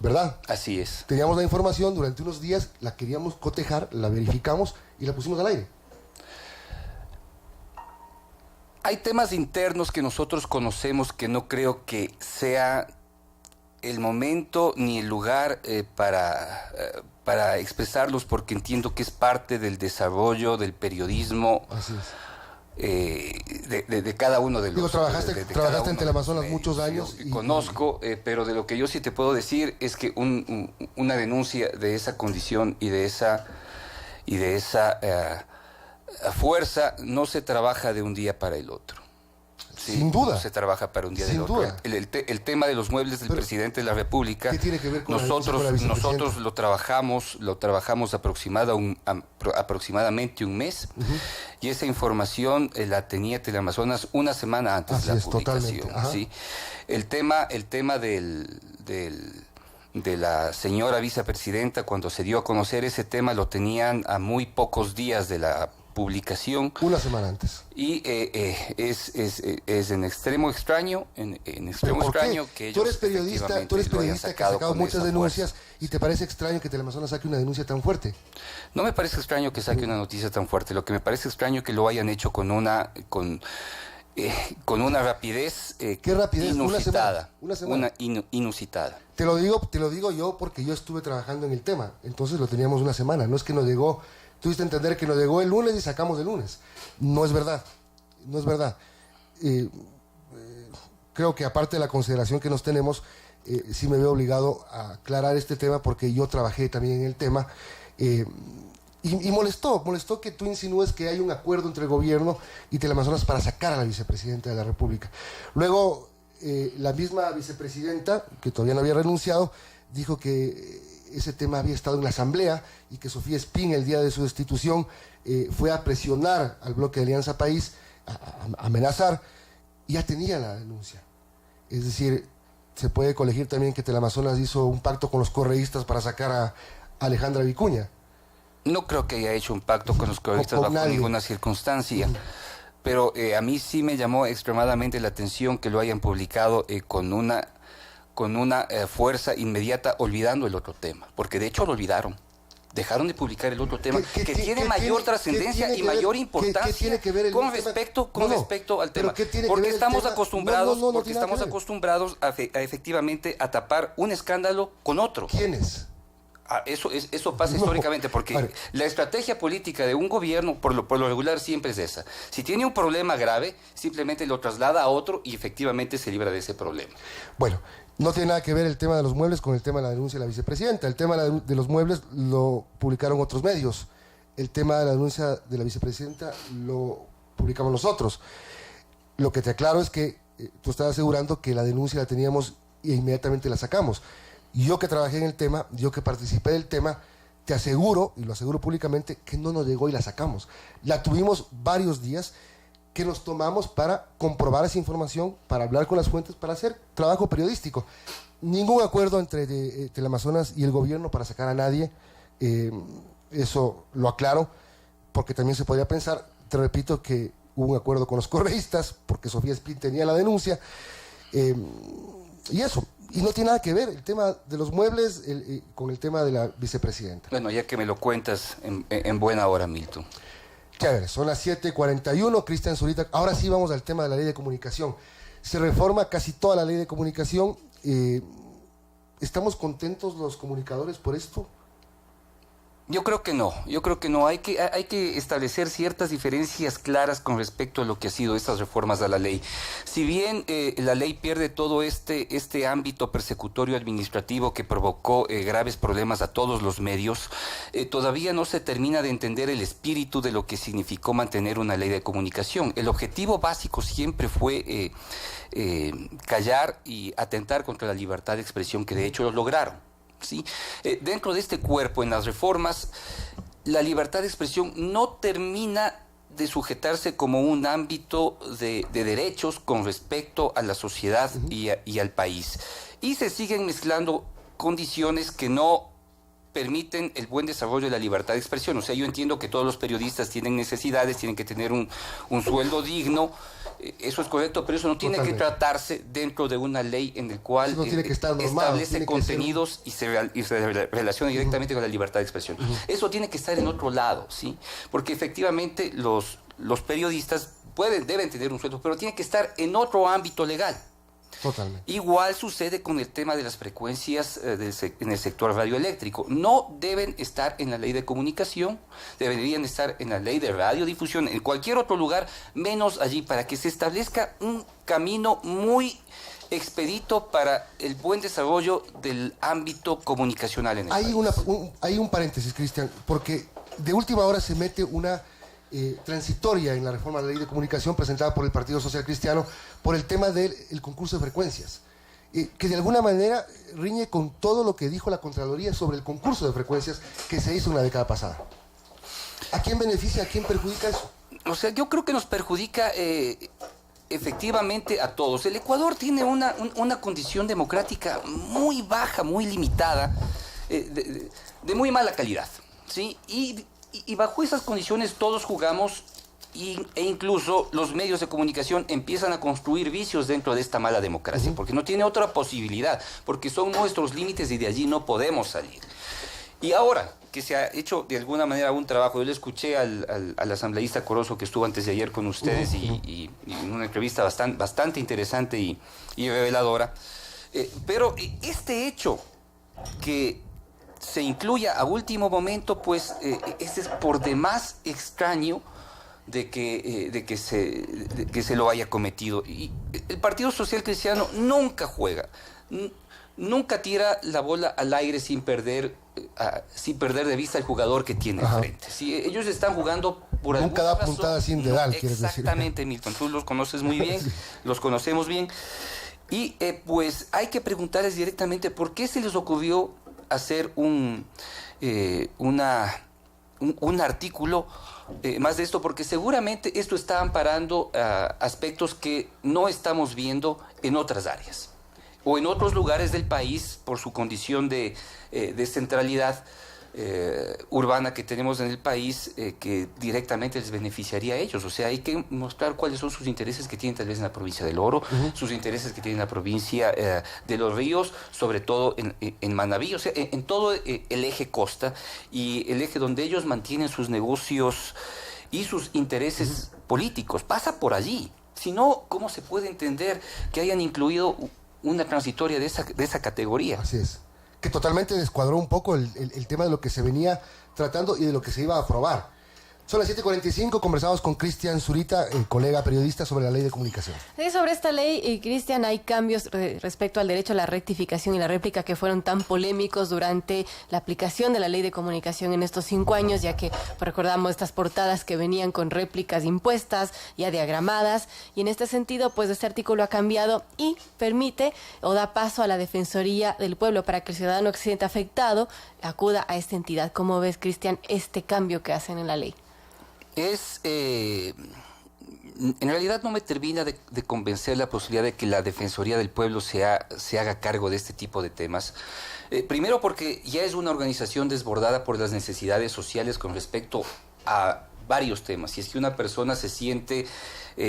¿Verdad?
Así es.
Teníamos la información durante unos días, la queríamos cotejar, la verificamos y la pusimos al aire.
Hay temas internos que nosotros conocemos que no creo que sea el momento ni el lugar para expresarlos, porque entiendo que es parte del desarrollo del periodismo.
Así
es. De cada uno de los...
Digo, trabajaste en Teleamazonas muchos años.
Conozco, pero de lo que yo sí te puedo decir es que una denuncia de esa condición y de esa fuerza no se trabaja de un día para el otro. Sí,
sin duda.
No se trabaja para un día del otro. El tema de los muebles del presidente de la República,
¿qué tiene que ver con
nosotros lo trabajamos aproximadamente un mes, y esa información la tenía Teleamazonas una semana antes de la publicación. ¿Sí? El tema de la señora vicepresidenta, cuando se dio a conocer ese tema, lo tenían a muy pocos días de la publicación.
Una semana antes.
Y es en extremo extraño, que ellos...
Tú eres periodista que ha sacado muchas denuncias y te parece extraño que Teleamazonas saque una denuncia tan fuerte.
No me parece extraño que saque una noticia tan fuerte. Lo que me parece extraño es que lo hayan hecho con una rapidez,
¿qué rapidez?
Inusitada.
Una semana.
Inusitada.
Te lo digo yo porque yo estuve trabajando en el tema. Entonces lo teníamos una semana. No es que nos llegó... Tuviste a entender que nos llegó el lunes y sacamos el lunes. No es verdad. No es verdad. Creo que aparte de la consideración que nos tenemos, sí me veo obligado a aclarar este tema porque yo trabajé también en el tema. Y molestó que tú insinúes que hay un acuerdo entre el gobierno y Teleamazonas para sacar a la vicepresidenta de la República. Luego, la misma vicepresidenta, que todavía no había renunciado, dijo que ese tema había estado en la Asamblea y que Sofía Espín, el día de su destitución, fue a presionar al bloque de Alianza País, a amenazar, y ya tenía la denuncia. Es decir, se puede colegir también que Teleamazonas hizo un pacto con los correístas para sacar a Alejandra Vicuña.
No creo que haya hecho un pacto con los correístas bajo ninguna circunstancia. Pero a mí sí me llamó extremadamente la atención que lo hayan publicado con una fuerza inmediata, olvidando el otro tema, porque de hecho lo olvidaron. Dejaron de publicar el otro tema que tiene mayor trascendencia y mayor importancia con respecto al tema, porque estamos acostumbrados a efectivamente a tapar un escándalo con otro.
¿Quiénes?
Eso pasa históricamente, porque la estrategia política de un gobierno por lo regular siempre es esa. Si tiene un problema grave, simplemente lo traslada a otro y efectivamente se libra de ese problema.
Bueno, no tiene nada que ver el tema de los muebles con el tema de la denuncia de la vicepresidenta. El tema de los muebles lo publicaron otros medios. El tema de la denuncia de la vicepresidenta lo publicamos nosotros. Lo que te aclaro es que tú estás asegurando que la denuncia la teníamos e inmediatamente la sacamos. Yo que trabajé en el tema, yo que participé del tema, te aseguro, y lo aseguro públicamente, que no nos llegó y la sacamos. La tuvimos varios días que nos tomamos para comprobar esa información, para hablar con las fuentes, para hacer trabajo periodístico. Ningún acuerdo entre Teleamazonas y el gobierno para sacar a nadie, eso lo aclaro, porque también se podría pensar, te repito, que hubo un acuerdo con los correístas, porque Sofía Spin tenía la denuncia, y eso. Y no tiene nada que ver el tema de los muebles con el tema de la vicepresidenta.
Bueno, ya que me lo cuentas en buena hora, Milton.
Chévere, son las 7:41, Cristian Zurita. Ahora sí vamos al tema de la ley de comunicación. Se reforma casi toda la ley de comunicación. ¿Estamos contentos los comunicadores por esto?
Yo creo que no, hay que establecer ciertas diferencias claras con respecto a lo que ha sido estas reformas a la ley. Si bien la ley pierde todo este ámbito persecutorio administrativo que provocó graves problemas a todos los medios, todavía no se termina de entender el espíritu de lo que significó mantener una ley de comunicación. El objetivo básico siempre fue callar y atentar contra la libertad de expresión, que de hecho lo lograron. ¿Sí? Dentro de este cuerpo, en las reformas, la libertad de expresión no termina de sujetarse como un ámbito de derechos con respecto a la sociedad y al país. Y se siguen mezclando condiciones que no permiten el buen desarrollo de la libertad de expresión. O sea, yo entiendo que todos los periodistas tienen necesidades, tienen que tener un sueldo digno. Eso es correcto, pero eso no tiene que tratarse dentro de una ley en el cual establece contenidos y se relaciona directamente con la libertad de expresión. Eso tiene que estar en otro lado, ¿sí? Porque efectivamente los periodistas deben tener un sueldo, pero tiene que estar en otro ámbito legal.
Totalmente.
Igual sucede con el tema de las frecuencias en el sector radioeléctrico. No deben estar en la ley de comunicación, deberían estar en la ley de radiodifusión, en cualquier otro lugar, menos allí, para que se establezca un camino muy expedito para el buen desarrollo del ámbito comunicacional en el país.
Hay un paréntesis, Cristian, porque de última hora se mete una transitoria en la reforma de la ley de comunicación presentada por el Partido Social Cristiano por el tema del concurso de frecuencias, que de alguna manera riñe con todo lo que dijo la Contraloría sobre el concurso de frecuencias que se hizo en la década pasada. ¿A quién beneficia, a quién perjudica eso?
O sea, yo creo que nos perjudica efectivamente a todos. El Ecuador tiene una condición democrática muy baja, muy limitada, de muy mala calidad, ¿sí? Y bajo esas condiciones todos jugamos e incluso los medios de comunicación empiezan a construir vicios dentro de esta mala democracia, porque no tiene otra posibilidad, porque son nuestros límites y de allí no podemos salir. Y ahora que se ha hecho de alguna manera un trabajo, yo le escuché al asambleísta Corozo que estuvo antes de ayer con ustedes y en una entrevista bastante interesante y reveladora, pero este hecho que se incluya a último momento, pues este es por demás extraño de que se lo haya cometido. Y el Partido Social Cristiano nunca juega, nunca tira la bola al aire sin perder de vista el jugador que tiene enfrente. Si ellos están jugando por alguna razón,
nunca da puntada sin dedal, quieres decir.
Exactamente, Milton, tú los conoces muy bien, los conocemos bien. Y pues hay que preguntarles directamente por qué se les ocurrió hacer un artículo más de esto, porque seguramente esto está amparando aspectos que no estamos viendo en otras áreas o en otros lugares del país por su condición de centralidad urbana que tenemos en el país, que directamente les beneficiaría a ellos. O sea, hay que mostrar cuáles son sus intereses que tienen tal vez en la provincia del Oro, sus intereses que tienen en la provincia de Los Ríos, sobre todo en Manabí, o sea, en todo el eje costa y el eje donde ellos mantienen sus negocios y sus intereses políticos. Pasa por allí. Si no, ¿cómo se puede entender que hayan incluido una transitoria de esa categoría?
Así es. Que totalmente descuadró un poco el tema de lo que se venía tratando y de lo que se iba a aprobar. Son las 7:45, conversamos con Cristian Zurita, colega periodista, sobre la ley de comunicación.
Sí, sobre esta ley, Cristian, hay cambios respecto al derecho a la rectificación y la réplica que fueron tan polémicos durante la aplicación de la ley de comunicación en estos 5 años, ya que recordamos estas portadas que venían con réplicas impuestas, ya diagramadas, y en este sentido, pues este artículo ha cambiado y permite o da paso a la Defensoría del Pueblo para que el ciudadano que se sienta afectado acuda a esta entidad. ¿Cómo ves, Cristian, este cambio que hacen en la ley?
En realidad no me termina de convencer la posibilidad de que la Defensoría del Pueblo se haga cargo de este tipo de temas. Primero porque ya es una organización desbordada por las necesidades sociales con respecto a varios temas. Si es que una persona se siente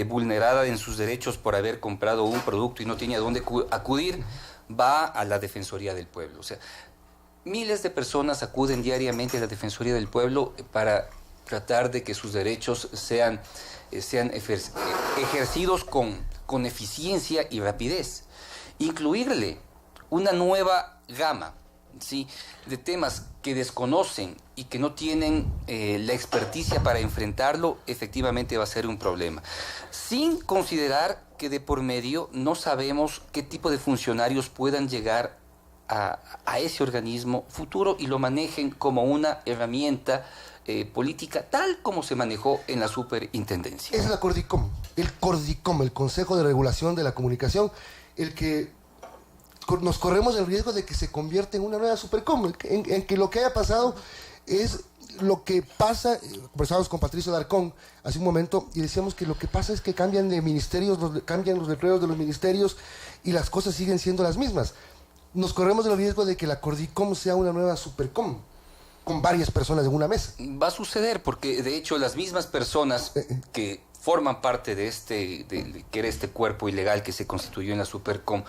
vulnerada en sus derechos por haber comprado un producto y no tiene a dónde acudir, va a la Defensoría del Pueblo. O sea, miles de personas acuden diariamente a la Defensoría del Pueblo para tratar de que sus derechos sean ejercidos con eficiencia y rapidez. Incluirle una nueva gama, ¿sí?, de temas que desconocen y que no tienen la experticia para enfrentarlo, efectivamente va a ser un problema. Sin considerar que de por medio no sabemos qué tipo de funcionarios puedan llegar a ese organismo futuro y lo manejen como una herramienta política, tal como se manejó en la superintendencia.
Es la Cordicom, el Consejo de Regulación de la Comunicación, el que nos corremos el riesgo de que se convierta en una nueva Supercom, en que lo que haya pasado es lo que pasa. Conversamos con Patricio Darcón hace un momento y decíamos que lo que pasa es que cambian de ministerios, cambian los empleados de los ministerios y las cosas siguen siendo las mismas. Nos corremos el riesgo de que la Cordicom sea una nueva Supercom, con varias personas en una mesa.
Va a suceder porque, de hecho, las mismas personas que forman parte de que era este cuerpo ilegal que se constituyó en la Supercom,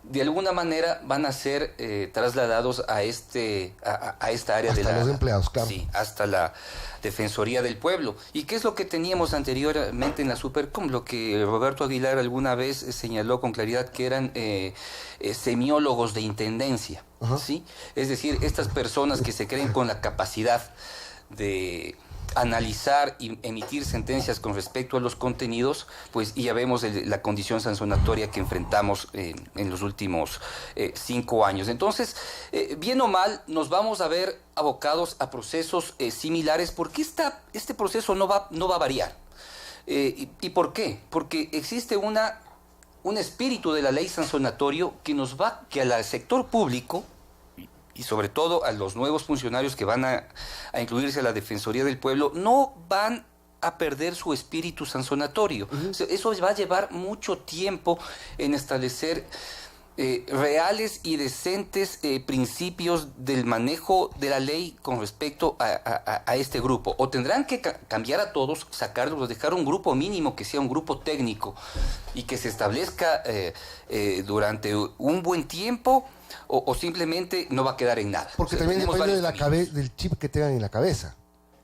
de alguna manera van a ser trasladados a esta área
hasta los empleados, claro.
Sí, hasta la Defensoría del Pueblo. ¿Y qué es lo que teníamos anteriormente en la Supercom? Lo que Roberto Aguilar alguna vez señaló con claridad, que eran semiólogos de intendencia, ¿sí? Es decir, estas personas que se creen con la capacidad de analizar y emitir sentencias con respecto a los contenidos, pues ya vemos la condición sancionatoria que enfrentamos en los últimos 5 años. Entonces, bien o mal, nos vamos a ver abocados a procesos similares, porque este proceso no va a variar. ¿Y por qué? Porque existe un espíritu de la ley sancionatorio que al sector público, y sobre todo a los nuevos funcionarios que van a incluirse a la Defensoría del Pueblo, no van a perder su espíritu sancionatorio. Eso va a llevar mucho tiempo en establecer reales y decentes principios del manejo de la ley con respecto a este grupo. O tendrán que cambiar a todos, sacarlos, dejar un grupo mínimo que sea un grupo técnico y que se establezca durante un buen tiempo, o simplemente no va a quedar en nada.
Porque también depende del chip que tengan en la cabeza.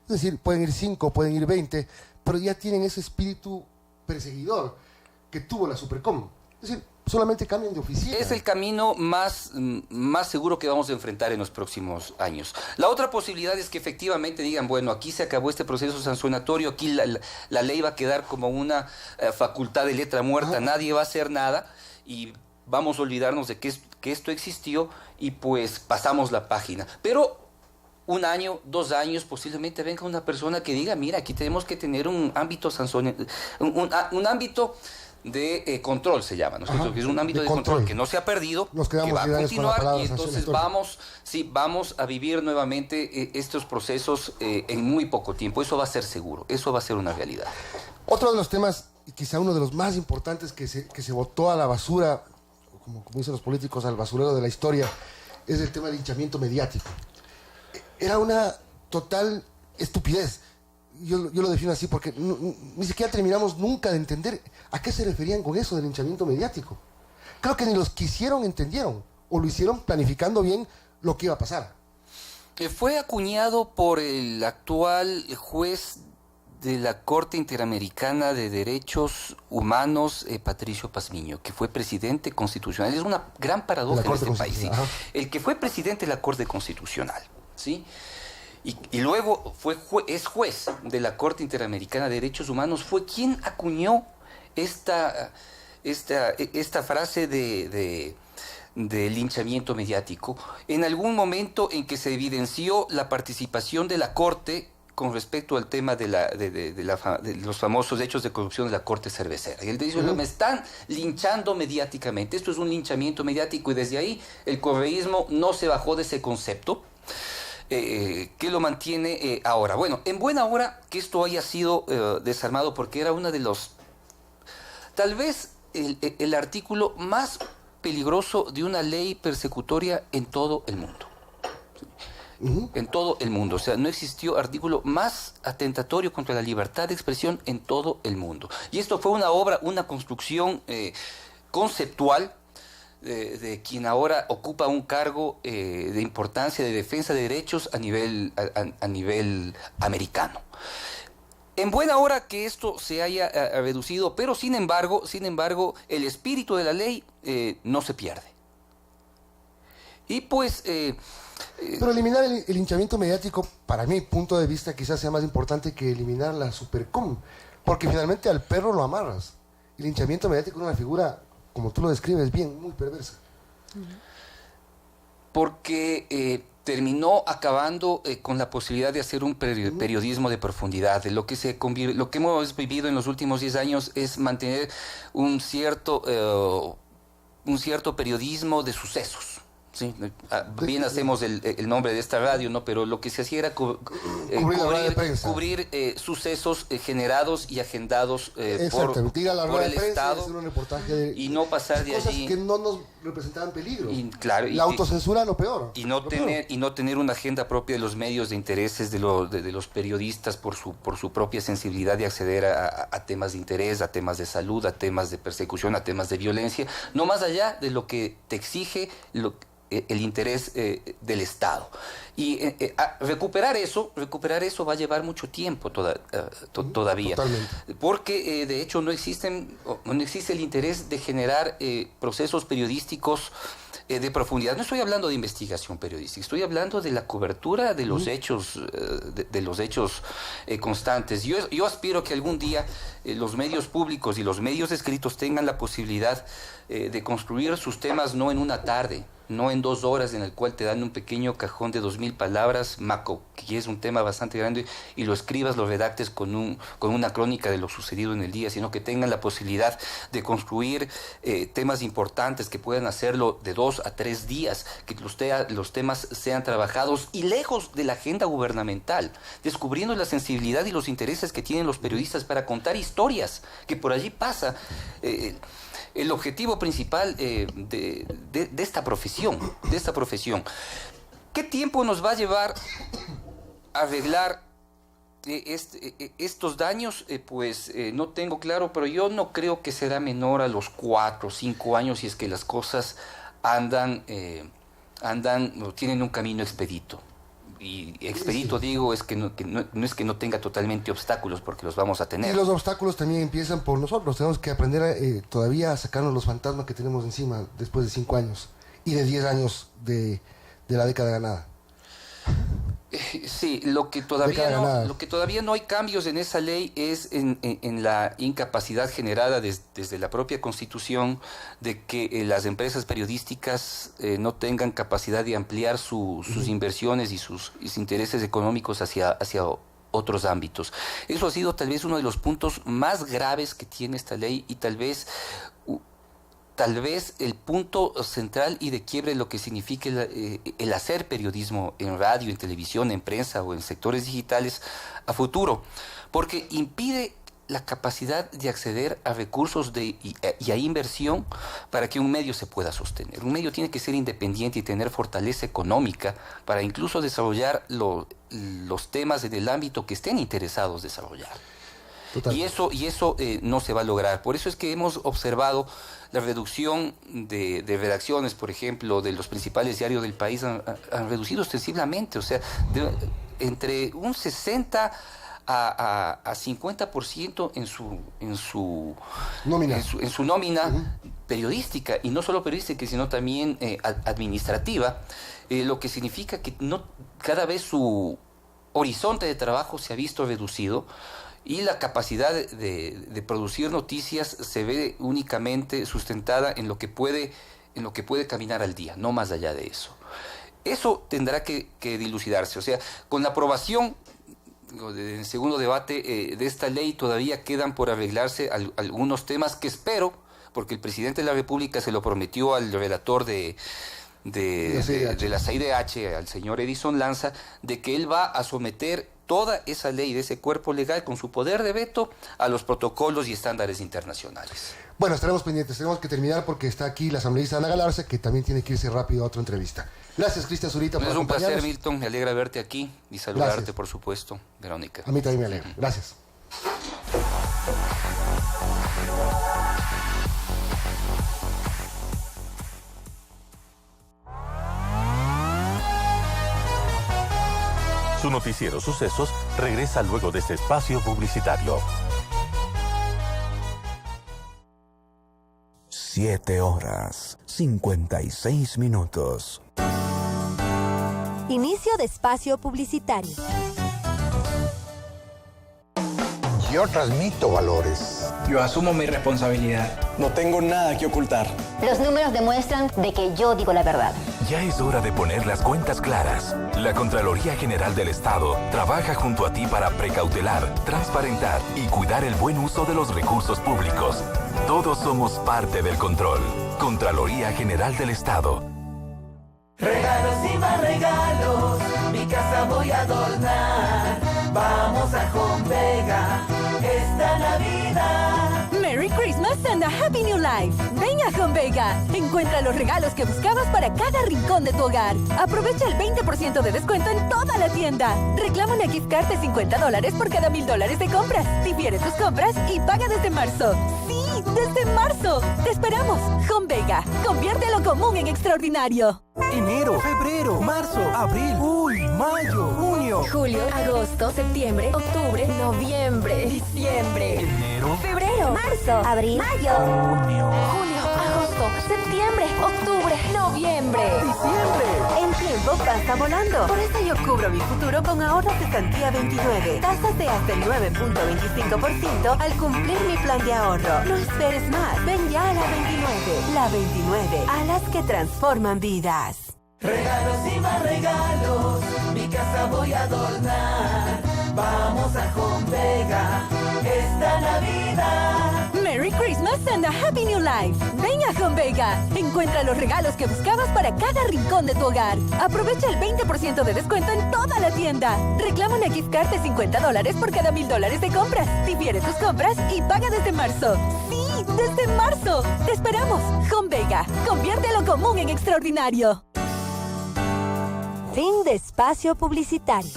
Es decir, pueden ir 5, pueden ir 20, pero ya tienen ese espíritu perseguidor que tuvo la Supercom. Es decir, solamente cambian de oficina.
Es el camino más seguro que vamos a enfrentar en los próximos años. La otra posibilidad es que efectivamente digan, bueno, aquí se acabó este proceso sancionatorio, aquí la ley va a quedar como una facultad de letra muerta, nadie va a hacer nada y vamos a olvidarnos de que esto existió y pues pasamos la página. Pero 1 año, 2 años, posiblemente venga una persona que diga, mira, aquí tenemos que tener un ámbito un ámbito de control, se llama, ¿no? Que es un ámbito de control que no se ha perdido, que va a continuar, y entonces vamos a vivir nuevamente estos procesos en muy poco tiempo. Eso va a ser seguro, eso va a ser una realidad.
Otro de los temas, y quizá uno de los más importantes que se botó a la basura, como dicen los políticos, al basurero de la historia, es el tema del linchamiento mediático. Era una total estupidez. Yo lo defino así porque ni siquiera terminamos nunca de entender a qué se referían con eso del linchamiento mediático. Creo que ni los que hicieron entendieron, o lo hicieron planificando bien lo que iba a pasar.
Fue acuñado por el actual juez de la Corte Interamericana de Derechos Humanos, Patricio Pazmiño, que fue presidente constitucional. Es una gran paradoja en este país, ¿sí? El que fue presidente de la Corte Constitucional, ¿sí? y luego es juez de la Corte Interamericana de Derechos Humanos, fue quien acuñó esta frase de linchamiento mediático en algún momento en que se evidenció la participación de la Corte con respecto al tema de los famosos hechos de corrupción de la Corte Cervecera. Y él dice, me están linchando mediáticamente. Esto es un linchamiento mediático, y desde ahí el correísmo no se bajó de ese concepto, que lo mantiene ahora. Bueno, en buena hora que esto haya sido desarmado, porque era uno de los, tal vez el artículo más peligroso de una ley persecutoria en todo el mundo. En todo el mundo. O sea, no existió artículo más atentatorio contra la libertad de expresión en todo el mundo. Y esto fue una obra, una construcción conceptual de quien ahora ocupa un cargo de importancia de defensa de derechos a nivel americano. En buena hora que esto se haya reducido, pero sin embargo, el espíritu de la ley no se pierde. Y pues...
pero eliminar el linchamiento mediático, para mi punto de vista, quizás sea más importante que eliminar la supercom, porque finalmente al perro lo amarras. El linchamiento mediático es una figura, como tú lo describes bien, muy perversa.
Porque terminó acabando con la posibilidad de hacer un periodismo de profundidad. Lo que hemos vivido en los últimos 10 años es mantener un cierto periodismo de sucesos. Sí, bien hacemos el nombre de esta radio, ¿no? Pero lo que se hacía era cubrir sucesos generados y agendados por el Estado, y no pasar de allí,
que no nos representaban peligro.
La
autocensura lo peor.
Y no tener una agenda propia de los medios, de intereses de los periodistas por su propia sensibilidad de acceder a temas de interés, a temas de salud, a temas de persecución, a temas de violencia, no más allá de lo que te exige el interés del Estado. Y recuperar eso va a llevar mucho tiempo todavía.
Totalmente.
Porque de hecho no existe el interés de generar procesos periodísticos de profundidad. No estoy hablando de investigación periodística, estoy hablando de la cobertura de los hechos, de los hechos constantes. Yo aspiro que algún día los medios públicos y los medios escritos tengan la posibilidad de construir sus temas no en una tarde, no en 2 horas, en el cual te dan un pequeño cajón de 2.000 palabras, que es un tema bastante grande, y lo escribas, lo redactes con una crónica de lo sucedido en el día, sino que tengan la posibilidad de construir temas importantes, que puedan hacerlo de 2 a 3 días, que los temas sean trabajados y lejos de la agenda gubernamental, descubriendo la sensibilidad y los intereses que tienen los periodistas para contar historias, que por allí pasa el objetivo principal de esta profesión. ¿Qué tiempo nos va a llevar a arreglar estos daños? No tengo claro, pero yo no creo que será menor a los 4 o 5 años si es que las cosas tienen un camino expedito. Y expedito, digo, es que no es que no tenga totalmente obstáculos, porque los vamos a tener.
Y los obstáculos también empiezan por nosotros. Tenemos que aprender todavía a sacarnos los fantasmas que tenemos encima después de 5 años y de 10 años de la década ganada.
Sí, lo que todavía no hay cambios en esa ley es en la incapacidad generada desde la propia Constitución de que las empresas periodísticas no tengan capacidad de ampliar sus inversiones y sus intereses económicos hacia otros ámbitos. Eso ha sido tal vez uno de los puntos más graves que tiene esta ley, y tal vez el punto central y de quiebre de lo que significa el hacer periodismo en radio, en televisión, en prensa o en sectores digitales a futuro, porque impide la capacidad de acceder a recursos y a inversión para que un medio se pueda sostener. Un medio tiene que ser independiente y tener fortaleza económica para incluso desarrollar los temas en el ámbito que estén interesados desarrollar. Total. Y eso no se va a lograr. Por eso es que hemos observado la reducción de redacciones, por ejemplo, de los principales diarios del país han reducido ostensiblemente, o sea, entre un 60 a 50% en su nómina periodística, y no solo periodística, sino también administrativa, lo que significa que cada vez horizonte de trabajo se ha visto reducido y la capacidad de producir noticias se ve únicamente sustentada en lo que puede caminar al día, no más allá de eso. Eso tendrá que dilucidarse. O sea, con la aprobación en el segundo debate de esta ley todavía quedan por arreglarse algunos temas que espero, porque el presidente de la República se lo prometió al relator de la CIDH, al señor Edison Lanza, de que él va a someter toda esa ley de ese cuerpo legal con su poder de veto a los protocolos y estándares internacionales.
Bueno, estaremos pendientes, tenemos que terminar porque está aquí la asambleísta Ana Galarza, que también tiene que irse rápido a otra entrevista. Gracias, Cristian Zurita, por acompañarnos.
Es un placer, Milton, me alegra verte aquí y saludarte,
Gracias.
Por supuesto, Verónica.
A mí también me alegra, gracias.
Su noticiero Sucesos regresa luego de este espacio publicitario.
7:56.
Inicio de espacio publicitario.
Yo transmito valores.
Yo asumo mi responsabilidad.
No tengo nada que ocultar.
Los números demuestran de que yo digo la verdad.
Ya es hora de poner las cuentas claras. La Contraloría General del Estado trabaja junto a ti para precautelar, transparentar y cuidar el buen uso de los recursos públicos. Todos somos parte del control. Contraloría General del Estado.
Regalos y más regalos, mi casa voy a adornar. Vamos a Home Vega esta Navidad.
Merry Christmas and a Happy New Life. Ven a Home Vega. Encuentra los regalos que buscabas para cada rincón de tu hogar. Aprovecha el 20% de descuento en toda la tienda. Reclama una gift card de $50 por cada $1,000 de compras. Difiere tus compras y paga desde marzo. ¡Sí! ¡Desde marzo! ¡Te esperamos! Home Vega. Convierte lo común en extraordinario.
Enero, febrero, marzo, abril, mayo, junio,
Julio, agosto, septiembre, octubre, noviembre, diciembre,
enero,
febrero, marzo, abril, mayo,
junio,
julio, agosto, septiembre, octubre, noviembre,
diciembre.
El tiempo pasa volando. Por eso yo cubro mi futuro con ahorros de Cestantía 29. Tasas de hasta el 9.25% al cumplir mi plan de ahorro. No esperes más. Ven ya a la 29. La 29. Alas que transforman vidas.
Regalos y más regalos, mi casa voy a adornar. Vamos a Home Vega esta Navidad.
Merry Christmas and a Happy New Life. Ven a Home Vega. Encuentra los regalos que buscabas para cada rincón de tu hogar. Aprovecha el 20% de descuento en toda la tienda. Reclama una gift card de $50 por cada $1,000 de compras. Difiere tus compras y paga desde marzo. ¡Sí! ¡Desde marzo! ¡Te esperamos! Home Vega. Convierte lo común en extraordinario. Fin de espacio publicitario.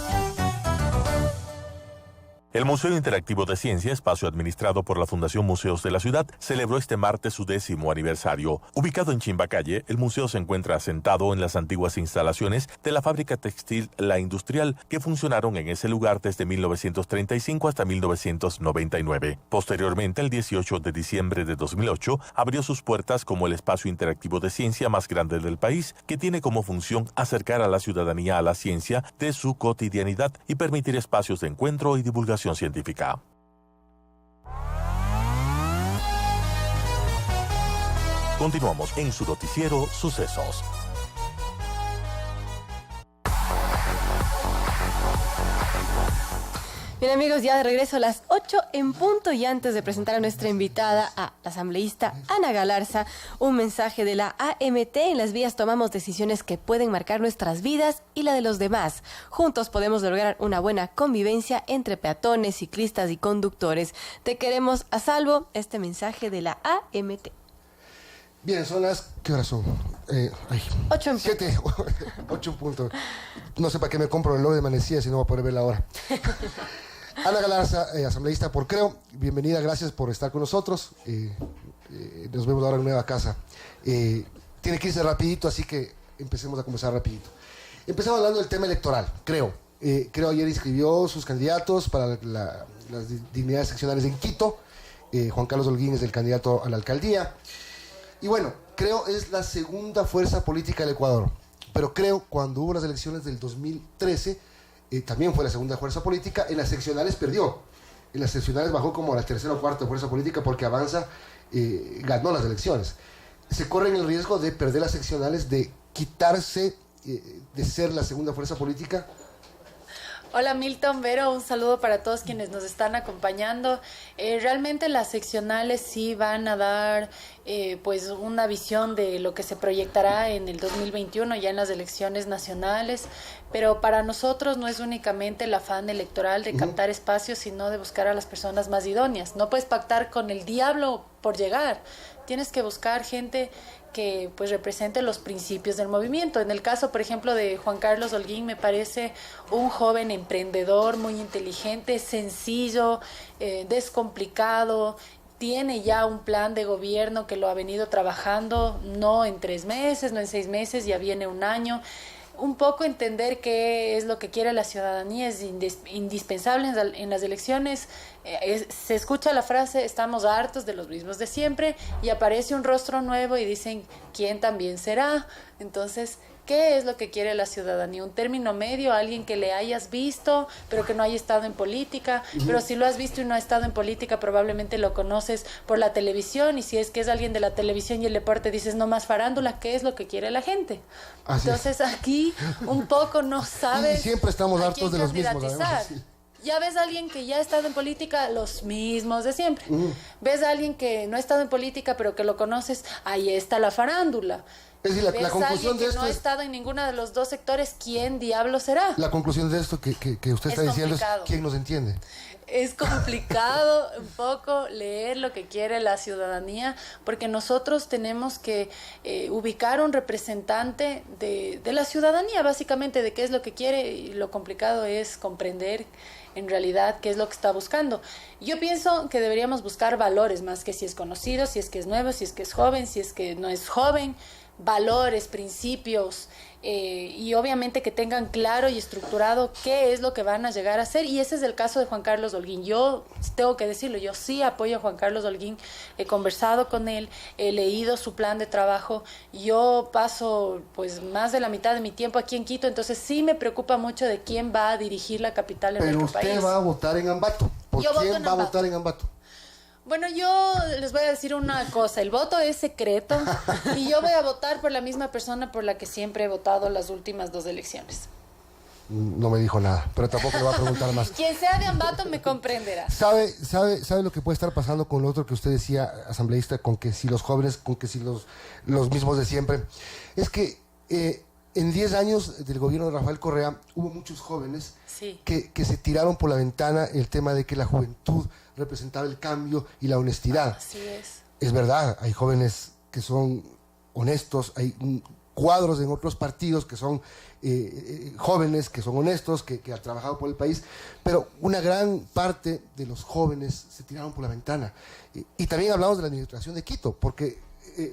El Museo Interactivo de Ciencia, espacio administrado por la Fundación Museos de la Ciudad, celebró este martes su 10º aniversario. Ubicado en Chimbacalle, el museo se encuentra asentado en las antiguas instalaciones de la fábrica textil La Industrial, que funcionaron en ese lugar desde 1935 hasta 1999. Posteriormente, el 18 de diciembre de 2008, abrió sus puertas como el espacio interactivo de ciencia más grande del país, que tiene como función acercar a la ciudadanía a la ciencia de su cotidianidad y permitir espacios de encuentro y divulgación científica. Continuamos en su noticiero Sucesos.
Bien amigos, ya de regreso a las 8 en punto y antes de presentar a nuestra invitada, a la asambleísta Ana Galarza, un mensaje de la AMT. En las vías tomamos decisiones que pueden marcar nuestras vidas y la de los demás. Juntos podemos lograr una buena convivencia entre peatones, ciclistas y conductores. Te queremos a salvo. Este mensaje de la AMT.
Bien, son las... ¿Qué horas son?
8 en punto.
7, 8 en punto. No sé para qué me compro el reloj de manecilla si no voy a poder ver la hora. Ana Galarza, asambleísta por Creo, bienvenida, gracias por estar con nosotros. Nos vemos ahora en nueva casa. Tiene que irse rapidito, así que empecemos a comenzar rapidito. Empezamos hablando del tema electoral, Creo. Creo ayer inscribió sus candidatos para las dignidades seccionales en Quito. Juan Carlos Holguín es el candidato a la alcaldía. Y bueno, Creo es la segunda fuerza política del Ecuador. Pero Creo, cuando hubo las elecciones del 2013, también fue la segunda fuerza política. En las seccionales perdió. En las seccionales bajó como a la tercera o cuarta fuerza política porque Avanza ganó las elecciones. Se corren el riesgo de perder las seccionales, de quitarse de ser la segunda fuerza política.
Hola Milton, Vero, un saludo para todos quienes nos están acompañando. Realmente las seccionales sí van a dar pues una visión de lo que se proyectará en el 2021 ya en las elecciones nacionales, pero para nosotros no es únicamente el afán electoral de captar espacios, sino de buscar a las personas más idóneas. No puedes pactar con el diablo por llegar, tienes que buscar gente que pues represente los principios del movimiento. En el caso, por ejemplo, de Juan Carlos Holguín, me parece un joven emprendedor, muy inteligente, sencillo, descomplicado, tiene ya un plan de gobierno que lo ha venido trabajando, no en 3 meses, no en 6 meses, ya viene un año. Un poco entender qué es lo que quiere la ciudadanía es indispensable en las elecciones. Se escucha la frase, estamos hartos de los mismos de siempre, y aparece un rostro nuevo y dicen, ¿quién también será? Entonces, ¿qué es lo que quiere la ciudadanía? Un término medio, alguien que le hayas visto, pero que no haya estado en política. Pero si lo has visto y no ha estado en política, probablemente lo conoces por la televisión. Y si es que es alguien de la televisión y el deporte, dices, no más farándula, ¿qué es lo que quiere la gente? Así entonces, aquí un poco no sabes.
Y siempre estamos hartos de los mismos. Además, sí.
Ya ves a alguien que ya ha estado en política, los mismos de siempre. Ves a alguien que no ha estado en política, pero que lo conoces, ahí está la farándula.
Es decir, la conclusión de esto
no ha estado en ninguno de los dos sectores, ¿quién diablo será?
La conclusión de esto que usted está diciendo es ¿quién nos entiende?
Es complicado un poco leer lo que quiere la ciudadanía, porque nosotros tenemos que ubicar un representante de la ciudadanía, básicamente, de qué es lo que quiere, y lo complicado es comprender en realidad qué es lo que está buscando. Yo pienso que deberíamos buscar valores más que si es conocido, si es que es nuevo, si es que es joven, si es que no es joven. Valores, principios, y obviamente que tengan claro y estructurado qué es lo que van a llegar a hacer. Y ese es el caso de Juan Carlos Holguín. Yo tengo que decirlo, yo sí apoyo a Juan Carlos Holguín, he conversado con él, he leído su plan de trabajo. Yo paso pues más de la mitad de mi tiempo aquí en Quito, entonces sí me preocupa mucho de quién va a dirigir la capital de nuestro país.
Pero usted va a votar en Ambato. ¿Por quién va a votar en Ambato?
Bueno, yo les voy a decir una cosa, el voto es secreto y yo voy a votar por la misma persona por la que siempre he votado las últimas 2 elecciones.
No me dijo nada, pero tampoco le voy a preguntar más.
Quien sea de Ambato me comprenderá.
¿Sabe lo que puede estar pasando con lo otro que usted decía, asambleísta, con que si los jóvenes, con que si los mismos de siempre? Es que en 10 años del gobierno de Rafael Correa hubo muchos jóvenes que se tiraron por la ventana el tema de que la juventud representaba el cambio y la honestidad.
Así es.
Es verdad, hay jóvenes que son honestos, hay cuadros en otros partidos que son jóvenes, que son honestos, que han trabajado por el país, pero una gran parte de los jóvenes se tiraron por la ventana. Y también hablamos de la administración de Quito, porque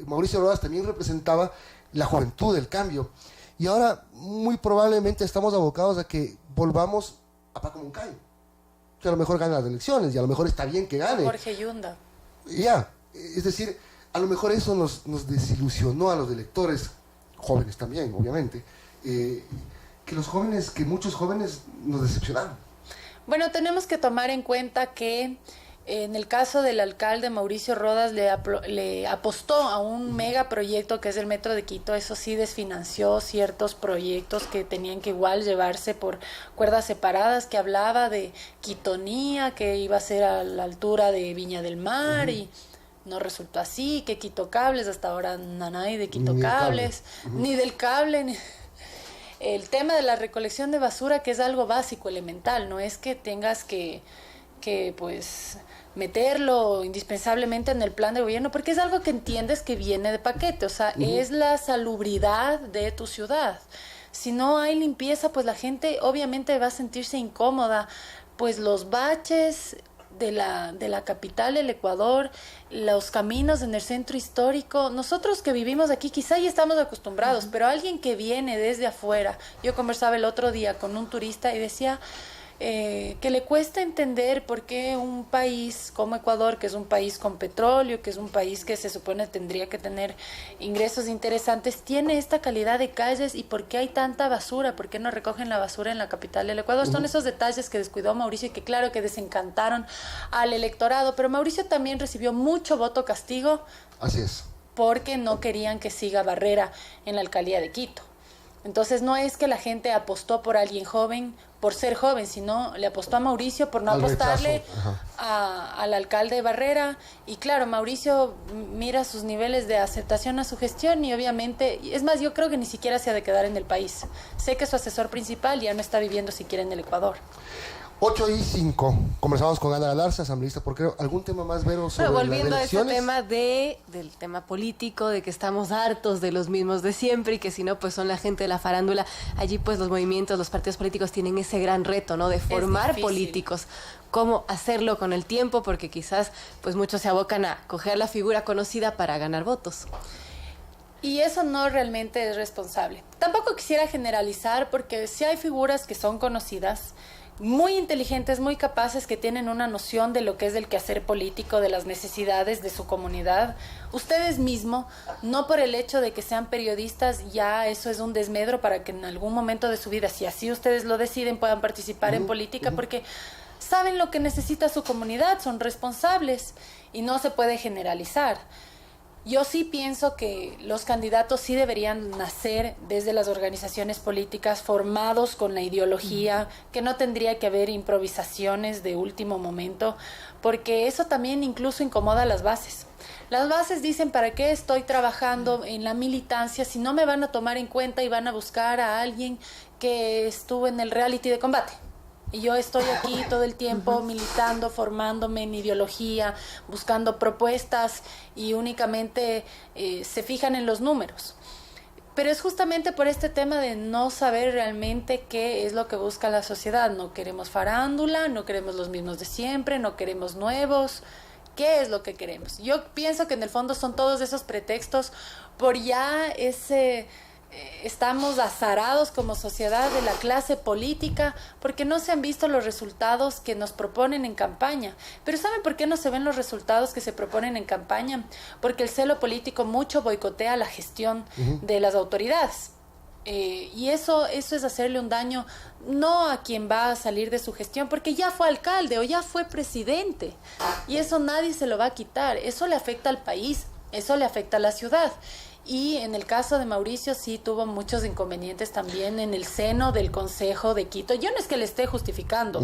Mauricio Rodas también representaba la juventud, el cambio. Y ahora muy probablemente estamos abocados a que volvamos a Paco Moncayo. Que a lo mejor gane las elecciones y a lo mejor está bien que gane.
Jorge Yunda.
Ya, es decir, a lo mejor eso nos desilusionó a los electores, jóvenes también, obviamente, que muchos jóvenes nos decepcionaron.
Bueno, tenemos que tomar en cuenta que en el caso del alcalde Mauricio Rodas le apostó a un megaproyecto que es el Metro de Quito. Eso sí, desfinanció ciertos proyectos que tenían que igual llevarse por cuerdas separadas, que hablaba de Quitonía, que iba a ser a la altura de Viña del Mar, y no resultó así, que Quito Cables, hasta ahora nada de Quito Cables, ni del cable. El tema de la recolección de basura, que es algo básico, elemental, no es que tengas que pues meterlo indispensablemente en el plan de gobierno, porque es algo que entiendes que viene de paquete, o sea, es la salubridad de tu ciudad. Si no hay limpieza, pues la gente obviamente va a sentirse incómoda, pues los baches de la capital del Ecuador, los caminos en el centro histórico, nosotros que vivimos aquí quizá ya estamos acostumbrados, pero alguien que viene desde afuera, yo conversaba el otro día con un turista y decía, que le cuesta entender por qué un país como Ecuador, que es un país con petróleo, que es un país que se supone tendría que tener ingresos interesantes, tiene esta calidad de calles y por qué hay tanta basura, por qué no recogen la basura en la capital del Ecuador. Son esos detalles que descuidó Mauricio y que claro que desencantaron al electorado, pero Mauricio también recibió mucho voto castigo.
Así es.
Porque no querían que siga Barrera en la alcaldía de Quito. Entonces no es que la gente apostó por alguien joven por ser joven, sino le apostó a Mauricio por no apostarle al alcalde Barrera. Y claro, Mauricio mira sus niveles de aceptación a su gestión y obviamente, es más, yo creo que ni siquiera se ha de quedar en el país. Sé que su asesor principal ya no está viviendo siquiera en el Ecuador.
8:05. Conversamos con Ana Galarza, asambleísta, porque algún tema más, Vero, sobre
pero volviendo
las
a ese
elecciones.
tema del tema político, de que estamos hartos de los mismos de siempre y que si no, pues son la gente de la farándula. Allí, pues los movimientos, los partidos políticos tienen ese gran reto, ¿no? De formar políticos. Cómo hacerlo con el tiempo, porque quizás, pues muchos se abocan a coger la figura conocida para ganar votos.
Y eso no realmente es responsable. Tampoco quisiera generalizar, porque sí hay figuras que son conocidas, muy inteligentes, muy capaces, que tienen una noción de lo que es el quehacer político, de las necesidades de su comunidad. Ustedes mismos, no por el hecho de que sean periodistas, ya eso es un desmedro para que en algún momento de su vida, si así ustedes lo deciden, puedan participar en política, porque saben lo que necesita su comunidad, son responsables y no se puede generalizar. Yo sí pienso que los candidatos sí deberían nacer desde las organizaciones políticas, formados con la ideología, que no tendría que haber improvisaciones de último momento, porque eso también incluso incomoda a las bases. Las bases dicen, ¿para qué estoy trabajando en la militancia si no me van a tomar en cuenta y van a buscar a alguien que estuvo en el reality de combate? Y yo estoy aquí todo el tiempo militando, formándome en ideología, buscando propuestas y únicamente se fijan en los números. Pero es justamente por este tema de no saber realmente qué es lo que busca la sociedad. No queremos farándula, no queremos los mismos de siempre, no queremos nuevos. ¿Qué es lo que queremos? Yo pienso que en el fondo son todos esos pretextos por ya ese... Estamos azarados como sociedad de la clase política porque no se han visto los resultados que nos proponen en campaña. Pero ¿saben por qué no se ven los resultados que se proponen en campaña? Porque el celo político mucho boicotea la gestión de las autoridades. Y eso es hacerle un daño no a quien va a salir de su gestión, porque ya fue alcalde o ya fue presidente. Y eso nadie se lo va a quitar. Eso le afecta al país, eso le afecta a la ciudad. Y en el caso de Mauricio sí tuvo muchos inconvenientes también en el seno del Consejo de Quito. Yo no es que le esté justificando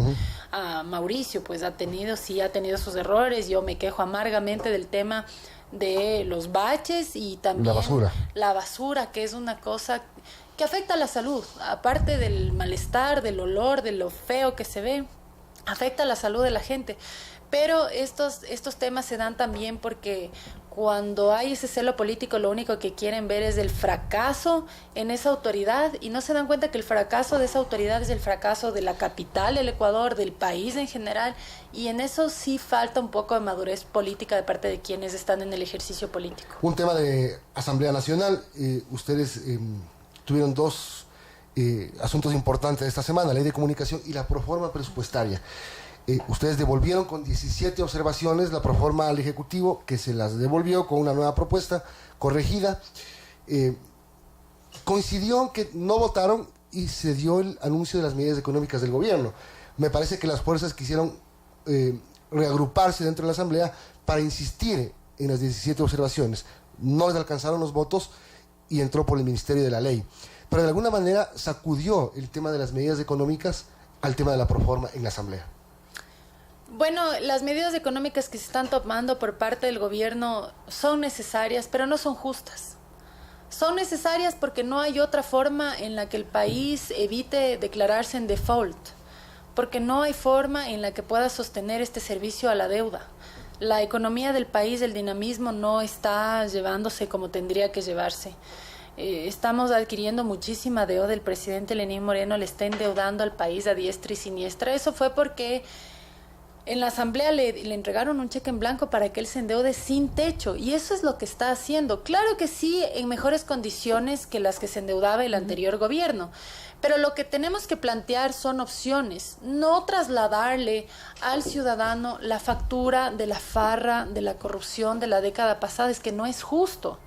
a Mauricio, pues ha tenido sus errores. Yo me quejo amargamente del tema de los baches y también la basura, que es una cosa que afecta a la salud. Aparte del malestar, del olor, de lo feo que se ve, afecta a la salud de la gente. Pero estos temas se dan también porque cuando hay ese celo político, lo único que quieren ver es el fracaso en esa autoridad y no se dan cuenta que el fracaso de esa autoridad es el fracaso de la capital del Ecuador, del país en general, y en eso sí falta un poco de madurez política de parte de quienes están en el ejercicio político.
Un tema de Asamblea Nacional, ustedes tuvieron dos asuntos importantes esta semana, la ley de comunicación y la proforma presupuestaria. Ustedes devolvieron con 17 observaciones la proforma al Ejecutivo, que se las devolvió con una nueva propuesta corregida. Coincidió en que no votaron y se dio el anuncio de las medidas económicas del gobierno. Me parece que las fuerzas quisieron reagruparse dentro de la Asamblea para insistir en las 17 observaciones. No les alcanzaron los votos y entró por el Ministerio de la Ley. Pero de alguna manera sacudió el tema de las medidas económicas al tema de la proforma en la Asamblea.
Bueno, las medidas económicas que se están tomando por parte del gobierno son necesarias, pero no son justas. Son necesarias porque no hay otra forma en la que el país evite declararse en default, porque no hay forma en la que pueda sostener este servicio a la deuda. La economía del país, el dinamismo no está llevándose como tendría que llevarse. Estamos adquiriendo muchísima deuda. El presidente Lenín Moreno le está endeudando al país a diestra y siniestra. Eso fue porque En la asamblea le entregaron un cheque en blanco para que él se endeude sin techo, y eso es lo que está haciendo. Claro que sí, en mejores condiciones que las que se endeudaba el anterior gobierno, pero lo que tenemos que plantear son opciones, no trasladarle al ciudadano la factura de la farra, de la corrupción de la década pasada. Es que no es justo.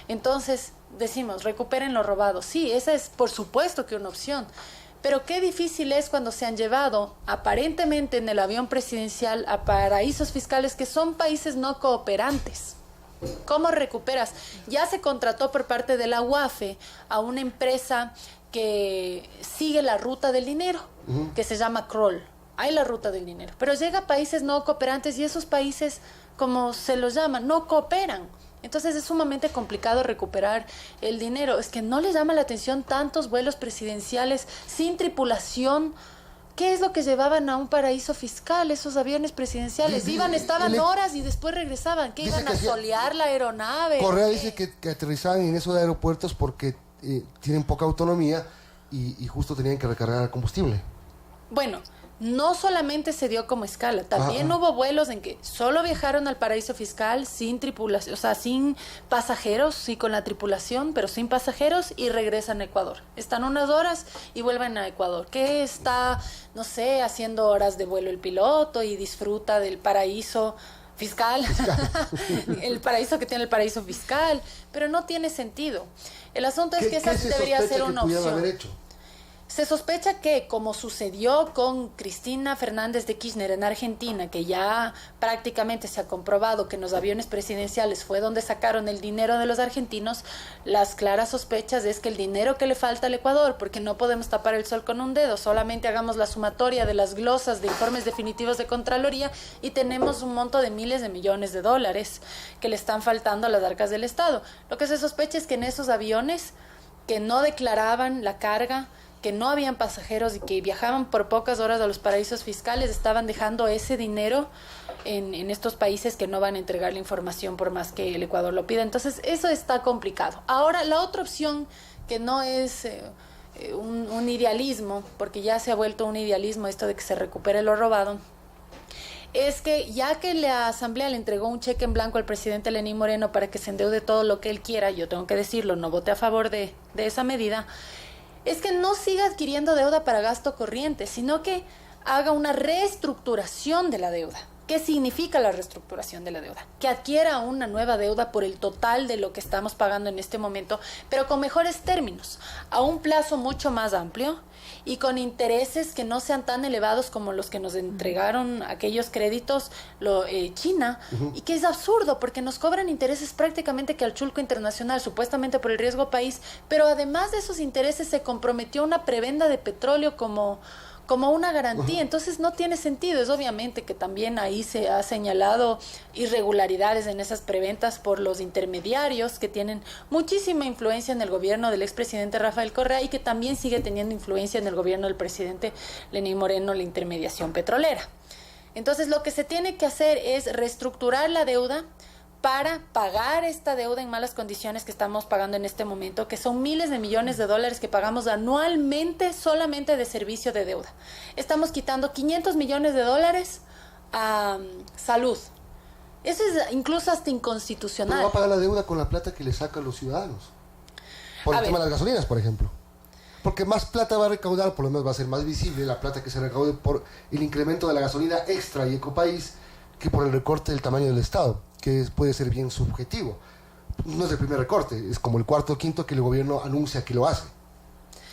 Entonces decimos, recuperen lo robado. Sí, esa es por supuesto que una opción. Pero qué difícil es cuando se han llevado aparentemente en el avión presidencial a paraísos fiscales que son países no cooperantes. ¿Cómo recuperas? Ya se contrató por parte de la UAFE a una empresa que sigue la ruta del dinero, que se llama Kroll. Hay la ruta del dinero. Pero llega a países no cooperantes y esos países, como se los llama, no cooperan. Entonces es sumamente complicado recuperar el dinero. Es que no les llama la atención tantos vuelos presidenciales sin tripulación. ¿Qué es lo que llevaban a un paraíso fiscal esos aviones presidenciales? Estaban horas y después regresaban. ¿Qué iban a solear la aeronave?
Correa dice que aterrizaban en esos aeropuertos porque tienen poca autonomía y justo tenían que recargar combustible.
Bueno, no solamente se dio como escala, también hubo vuelos en que solo viajaron al paraíso fiscal sin tripulación, o sea, sin pasajeros, sí con la tripulación, pero sin pasajeros, y regresan a Ecuador. Están unas horas y vuelven a Ecuador. ¿Qué está, no sé, haciendo horas de vuelo el piloto y disfruta del paraíso fiscal? El paraíso que tiene el paraíso fiscal, pero no tiene sentido. El asunto es que esa debería ser una opción. Se sospecha que, como sucedió con Cristina Fernández de Kirchner en Argentina, que ya prácticamente se ha comprobado que en los aviones presidenciales fue donde sacaron el dinero de los argentinos, las claras sospechas es que el dinero que le falta al Ecuador, porque no podemos tapar el sol con un dedo, solamente hagamos la sumatoria de las glosas de informes definitivos de Contraloría y tenemos un monto de miles de millones de dólares que le están faltando a las arcas del Estado. Lo que se sospecha es que en esos aviones que no declaraban la carga, que no habían pasajeros y que viajaban por pocas horas a los paraísos fiscales, estaban dejando ese dinero en estos países que no van a entregar la información por más que el Ecuador lo pida. Entonces, eso está complicado. Ahora, la otra opción, que no es un idealismo, porque ya se ha vuelto un idealismo esto de que se recupere lo robado, es que ya que la Asamblea le entregó un cheque en blanco al presidente Lenín Moreno para que se endeude todo lo que él quiera, yo tengo que decirlo, no voté a favor de esa medida, es que no siga adquiriendo deuda para gasto corriente, sino que haga una reestructuración de la deuda. ¿Qué significa la reestructuración de la deuda? Que adquiera una nueva deuda por el total de lo que estamos pagando en este momento, pero con mejores términos, a un plazo mucho más amplio y con intereses que no sean tan elevados como los que nos entregaron aquellos créditos China, y que es absurdo porque nos cobran intereses prácticamente que al chulco internacional, supuestamente por el riesgo país, pero además de esos intereses se comprometió una prebenda de petróleo como una garantía. Entonces no tiene sentido. Es obviamente que también ahí se ha señalado irregularidades en esas preventas por los intermediarios que tienen muchísima influencia en el gobierno del expresidente Rafael Correa y que también sigue teniendo influencia en el gobierno del presidente Lenín Moreno, la intermediación petrolera. Entonces lo que se tiene que hacer es reestructurar la deuda para pagar esta deuda en malas condiciones que estamos pagando en este momento, que son miles de millones de dólares que pagamos anualmente solamente de servicio de deuda. Estamos quitando 500 millones de dólares a salud. Eso es incluso hasta inconstitucional.
Pero va a pagar la deuda con la plata que le sacan los ciudadanos. Por el tema de las gasolinas, por ejemplo. Porque más plata va a recaudar, por lo menos va a ser más visible la plata que se recaude por el incremento de la gasolina extra y Ecopaís que por el recorte del tamaño del Estado, que puede ser bien subjetivo. No es el primer recorte, es como el cuarto o quinto que el gobierno anuncia que lo hace,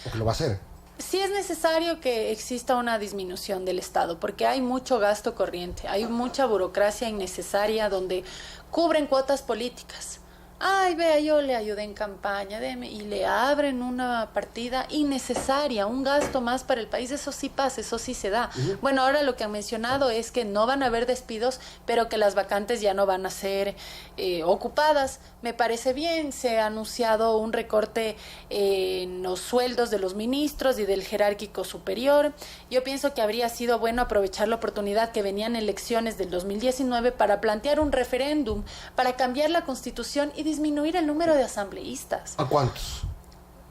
o que lo va a hacer.
Sí es necesario que exista una disminución del Estado, porque hay mucho gasto corriente, hay mucha burocracia innecesaria donde cubren cuotas políticas. Ay, vea, yo le ayudé en campaña, y le abren una partida innecesaria, un gasto más para el país. Eso sí pasa, eso sí se da. Bueno, ahora lo que han mencionado es que no van a haber despidos, pero que las vacantes ya no van a ser ocupadas. Me parece bien, se ha anunciado un recorte en los sueldos de los ministros y del jerárquico superior. Yo pienso que habría sido bueno aprovechar la oportunidad que venían elecciones del 2019 para plantear un referéndum, para cambiar la Constitución y disminuir el número de asambleístas.
¿A cuántos?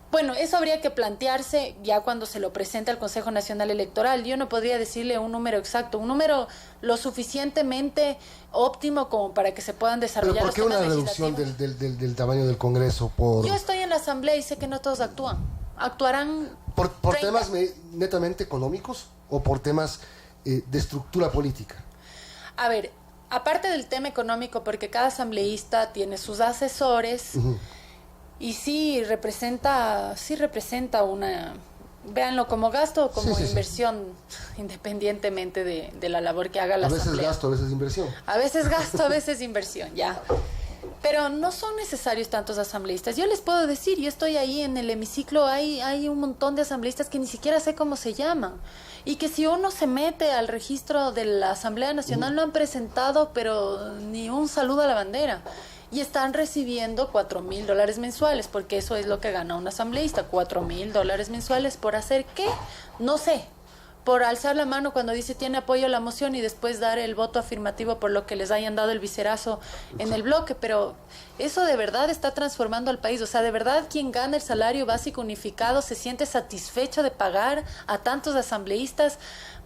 Bueno, eso habría que plantearse ya cuando se lo presente al Consejo Nacional Electoral. Yo no podría decirle un número exacto, un número lo suficientemente óptimo como para que se puedan desarrollar los temas legislativos.
¿Pero por qué una reducción del tamaño del Congreso?
Yo estoy en la Asamblea y sé que no todos actúan. Actuarán...
¿Por temas netamente económicos o por temas de estructura política?
A ver, aparte del tema económico, porque cada asambleísta tiene sus asesores... Y sí representa una, véanlo como gasto o como inversión, independientemente de la labor que haga la asamblea.
A veces gasto, a veces inversión.
A veces gasto, a veces inversión, ya. Pero no son necesarios tantos asambleístas. Yo les puedo decir, yo estoy ahí en el hemiciclo, hay un montón de asambleístas que ni siquiera sé cómo se llaman. Y que si uno se mete al registro de la Asamblea Nacional no han presentado, pero ni un saludo a la bandera. Y están recibiendo $4,000 mensuales, porque eso es lo que gana un asambleísta, $4,000 mensuales. ¿Por hacer qué? No sé. Por alzar la mano cuando dice tiene apoyo a la moción y después dar el voto afirmativo por lo que les hayan dado el viserazo en el bloque. Pero eso de verdad está transformando al país. O sea, de verdad quien gana el salario básico unificado se siente satisfecho de pagar a tantos asambleístas.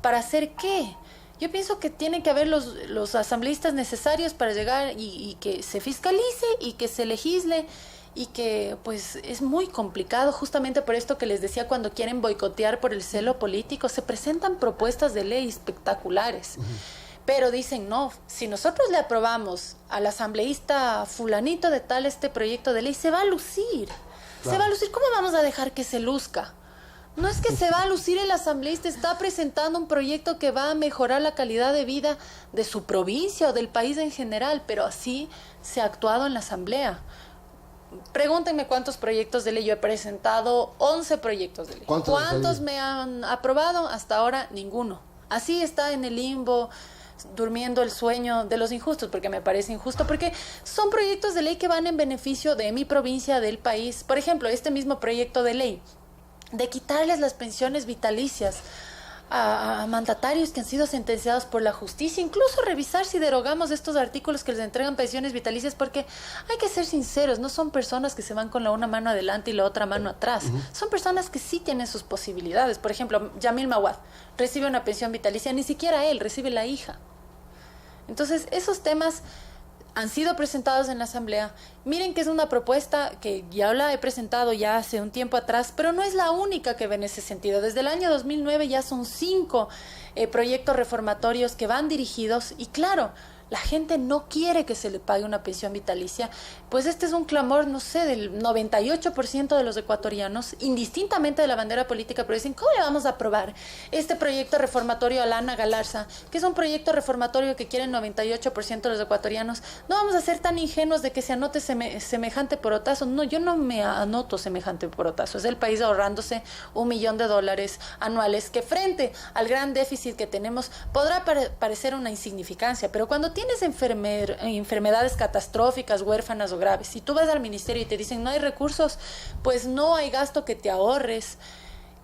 ¿Para hacer qué? Yo pienso que tienen que haber los asambleístas necesarios para llegar y que se fiscalice y que se legisle, y que pues es muy complicado justamente por esto que les decía, cuando quieren boicotear por el celo político, se presentan propuestas de ley espectaculares. Pero dicen, no, si nosotros le aprobamos al asambleísta fulanito de tal este proyecto de ley, se va a lucir. Claro. Se va a lucir. ¿Cómo vamos a dejar que se luzca? No es que se va a lucir, el asambleísta está presentando un proyecto que va a mejorar la calidad de vida de su provincia o del país en general, pero así se ha actuado en la asamblea. Pregúntenme cuántos proyectos de ley yo he presentado. 11 proyectos de ley. ¿Cuántos me han aprobado? Hasta ahora ninguno. Así está en el limbo, durmiendo el sueño de los injustos, porque me parece injusto, porque son proyectos de ley que van en beneficio de mi provincia, del país. Por ejemplo, este mismo proyecto de ley de quitarles las pensiones vitalicias a mandatarios que han sido sentenciados por la justicia, incluso revisar si derogamos estos artículos que les entregan pensiones vitalicias, porque hay que ser sinceros, no son personas que se van con la una mano adelante y la otra mano atrás, son personas que sí tienen sus posibilidades. Por ejemplo, Yamil Mawad recibe una pensión vitalicia, ni siquiera él, recibe la hija. Entonces, esos temas han sido presentados en la Asamblea. Miren que es una propuesta que ya la he presentado ya hace un tiempo atrás, pero no es la única que ve en ese sentido. Desde el año 2009 ya son 5 proyectos reformatorios que van dirigidos, y claro, la gente no quiere que se le pague una pensión vitalicia. Pues este es un clamor, no sé, del 98% de los ecuatorianos, indistintamente de la bandera política, pero dicen, ¿cómo le vamos a aprobar este proyecto reformatorio a Lana Galarza, que es un proyecto reformatorio que quiere el 98% de los ecuatorianos? No vamos a ser tan ingenuos de que se anote semejante porotazo. No, yo no me anoto semejante porotazo. Es el país ahorrándose $1 millón anuales, que frente al gran déficit que tenemos podrá parecer una insignificancia, pero cuando tienes enfermedades catastróficas, huérfanas o graves, si tú vas al ministerio y te dicen no hay recursos, pues no hay gasto que te ahorres,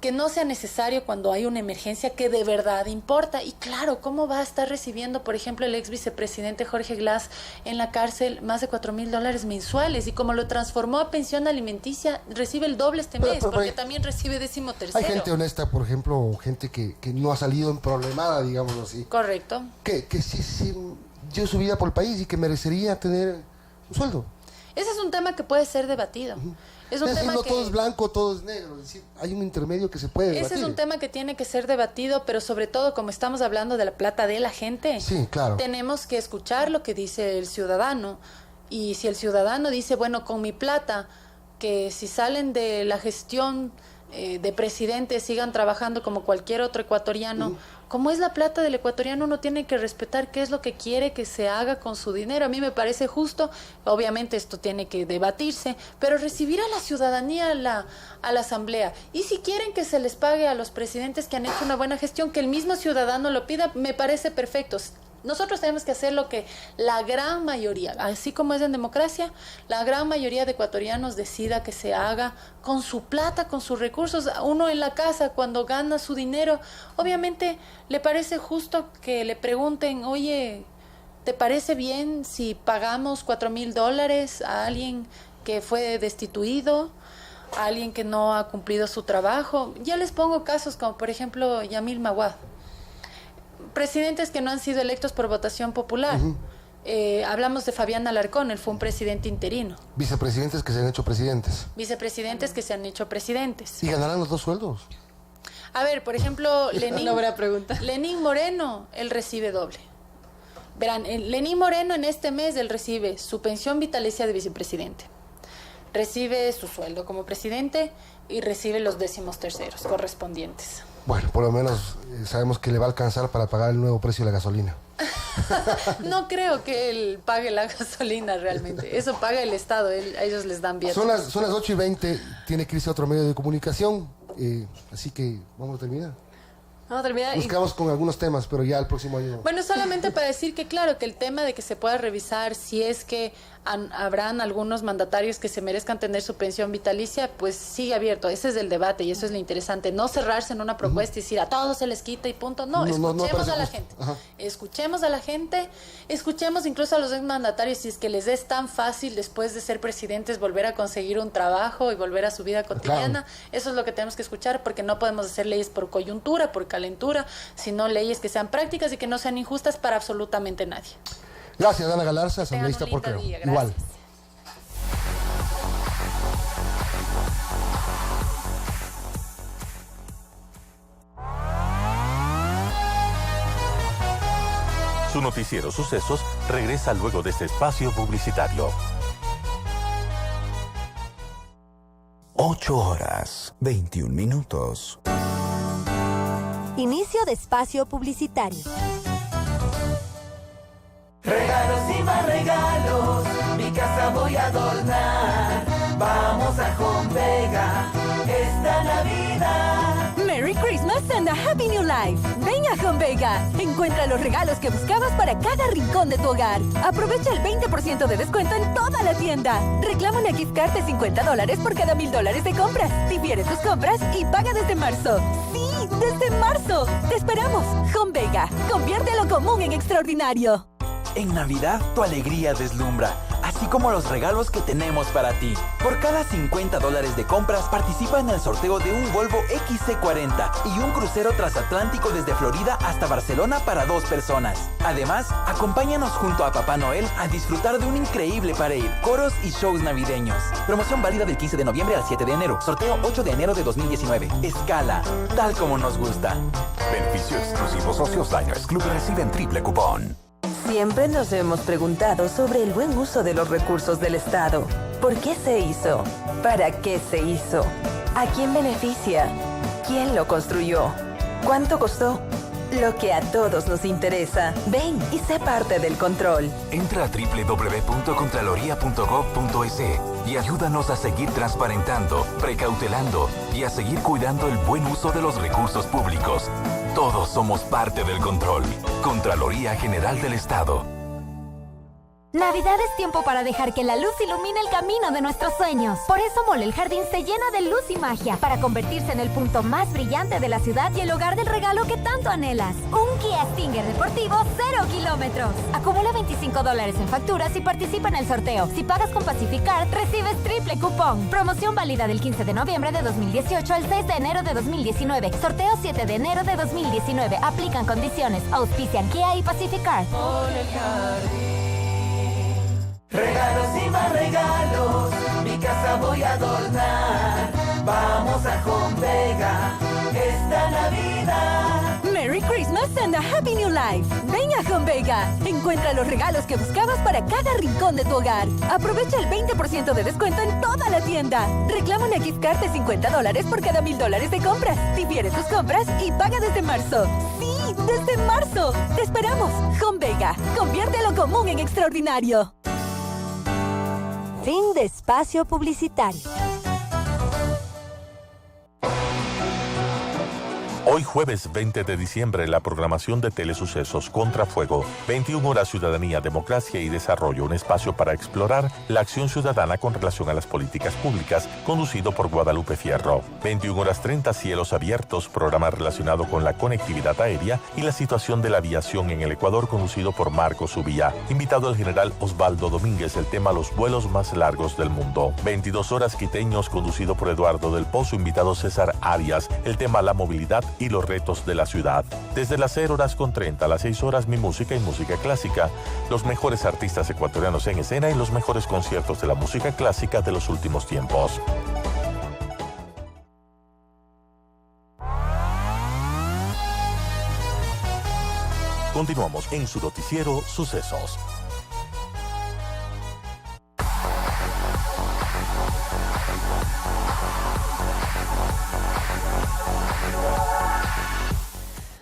que no sea necesario cuando hay una emergencia que de verdad importa. Y claro, ¿cómo va a estar recibiendo, por ejemplo, el ex vicepresidente Jorge Glass en la cárcel más de $4,000 mensuales? Y como lo transformó a pensión alimenticia, recibe el doble este mes, porque también recibe 13º.
Hay gente honesta, por ejemplo, gente que no ha salido en problemada, digámoslo así.
Correcto.
Que sí dio su vida por el país y que merecería tener un sueldo.
Ese es un tema que puede ser debatido. Es un tema
no
que...
todo es blanco, todo es negro. Es decir, hay un intermedio que se puede debatir.
Ese es un tema que tiene que ser debatido, pero sobre todo, como estamos hablando de la plata de la gente,
sí, claro,
tenemos que escuchar lo que dice el ciudadano. Y si el ciudadano dice, bueno, con mi plata, que si salen de la gestión de presidente sigan trabajando como cualquier otro ecuatoriano, como es la plata del ecuatoriano, uno tiene que respetar qué es lo que quiere que se haga con su dinero. A mí me parece justo, obviamente esto tiene que debatirse, pero recibir a la ciudadanía a la asamblea. Y si quieren que se les pague a los presidentes que han hecho una buena gestión, que el mismo ciudadano lo pida, me parece perfecto. Nosotros tenemos que hacer lo que la gran mayoría, así como es en democracia, la gran mayoría de ecuatorianos decida que se haga con su plata, con sus recursos. Uno en la casa, cuando gana su dinero, obviamente le parece justo que le pregunten, oye, ¿te parece bien si pagamos $4,000 a alguien que fue destituido? a alguien que no ha cumplido su trabajo. Ya les pongo casos como, por ejemplo, Yamil Mawad. Presidentes que no han sido electos por votación popular. Hablamos de Fabián Alarcón, él fue un presidente interino.
Vicepresidentes que se han hecho presidentes.
Vicepresidentes que se han hecho presidentes.
¿Y ganarán los 2 sueldos?
A ver, por ejemplo,
Una buena pregunta.
Lenín Moreno, él recibe doble. Verán, Lenín Moreno en este mes, él recibe su pensión vitalicia de vicepresidente. Recibe su sueldo como presidente y recibe los 13º correspondientes.
Bueno, por lo menos sabemos que le va a alcanzar para pagar el nuevo precio de la gasolina.
No creo que él pague la gasolina realmente. Eso paga el Estado, a ellos les dan bien.
Son las 8:20, tiene que irse a otro medio de comunicación, así que vamos a terminar.
Vamos a terminar.
Buscamos con algunos temas, pero ya el próximo año.
Bueno, solamente para decir que claro, que el tema de que se pueda revisar si es que habrán algunos mandatarios que se merezcan tener su pensión vitalicia, pues sigue abierto. Ese es el debate y eso es lo interesante. No cerrarse en una propuesta y decir a todos se les quita y punto. No, escuchemos a la gente. Escuchemos a la gente, escuchemos incluso a los exmandatarios si es que les es tan fácil después de ser presidentes volver a conseguir un trabajo y volver a su vida cotidiana. Claro. Eso es lo que tenemos que escuchar porque no podemos hacer leyes por coyuntura, por calentura, sino leyes que sean prácticas y que no sean injustas para absolutamente nadie.
Gracias, Ana Galarza, asambleísta por Creo. Igual.
Su noticiero Sucesos regresa luego de este espacio publicitario.
8:21.
Inicio de espacio publicitario.
Regalos y más regalos, mi casa voy a adornar. Vamos a Home Vega esta Navidad.
Merry Christmas and a Happy New Life. Ven a Home Vega. Encuentra los regalos que buscabas para cada rincón de tu hogar. Aprovecha el 20% de descuento en toda la tienda. Reclama una gift card de $50 por cada $1000 de compras. Difiere tus compras y paga desde marzo. ¡Sí! ¡Desde marzo! ¡Te esperamos! Home Vega. Convierte lo común en extraordinario.
En Navidad, tu alegría deslumbra, así como los regalos que tenemos para ti. Por cada $50 de compras, participa en el sorteo de un Volvo XC40 y un crucero transatlántico desde Florida hasta Barcelona para 2 personas. Además, acompáñanos junto a Papá Noel a disfrutar de un increíble parade, coros y shows navideños. Promoción válida del 15 de noviembre al 7 de enero. Sorteo 8 de enero de 2019. Escala, tal como nos gusta.
Beneficio exclusivo. Socios Diners Club reciben triple cupón.
Siempre nos hemos preguntado sobre el buen uso de los recursos del Estado. ¿Por qué se hizo? ¿Para qué se hizo? ¿A quién beneficia? ¿Quién lo construyó? ¿Cuánto costó? Lo que a todos nos interesa. Ven y sé parte del control.
Entra a www.contraloría.gov.es y ayúdanos a seguir transparentando, precautelando y a seguir cuidando el buen uso de los recursos públicos. Todos somos parte del control. Contraloría General del Estado.
Navidad es tiempo para dejar que la luz ilumine el camino de nuestros sueños. Por eso Mall El Jardín se llena de luz y magia para convertirse en el punto más brillante de la ciudad y el hogar del regalo que tanto anhelas. Un Kia Stinger deportivo 0 kilómetros. Acumula $25 en facturas y participa en el sorteo. Si pagas con Pacificar, recibes triple cupón. Promoción válida del 15 de noviembre de 2018 al 6 de enero de 2019. Sorteo 7 de enero de 2019. Aplican condiciones. Auspician Kia y Pacificar.
Mall El Jardín. Regalos y más regalos, mi casa voy a adornar. Vamos a Home Vega esta Navidad.
Merry Christmas and a Happy New Life. Ven a Home Vega. Encuentra los regalos que buscabas para cada rincón de tu hogar. Aprovecha el 20% de descuento en toda la tienda. Reclama una gift card de $50 por cada $1000 de compras. Difiere tus compras y paga desde marzo. ¡Sí! ¡Desde marzo! ¡Te esperamos! Home Vega. Convierte lo común en extraordinario.
Fin de espacio publicitario.
Hoy jueves 20 de diciembre, la programación de Telesucesos Contrafuego, 21 horas Ciudadanía, Democracia y Desarrollo, un espacio para explorar la acción ciudadana con relación a las políticas públicas, conducido por Guadalupe Fierro. 21 horas 30 Cielos Abiertos, programa relacionado con la conectividad aérea y la situación de la aviación en el Ecuador, conducido por Marcos Ubilla. Invitado el general Osvaldo Domínguez, el tema los vuelos más largos del mundo. 22 horas Quiteños, conducido por Eduardo del Pozo, invitado César Arias, el tema la movilidad y los retos de la ciudad. Desde las 0:30 a las 6 horas, mi música y música clásica. Los mejores artistas ecuatorianos en escena y los mejores conciertos de la música clásica de los últimos tiempos. Continuamos en su noticiero Sucesos.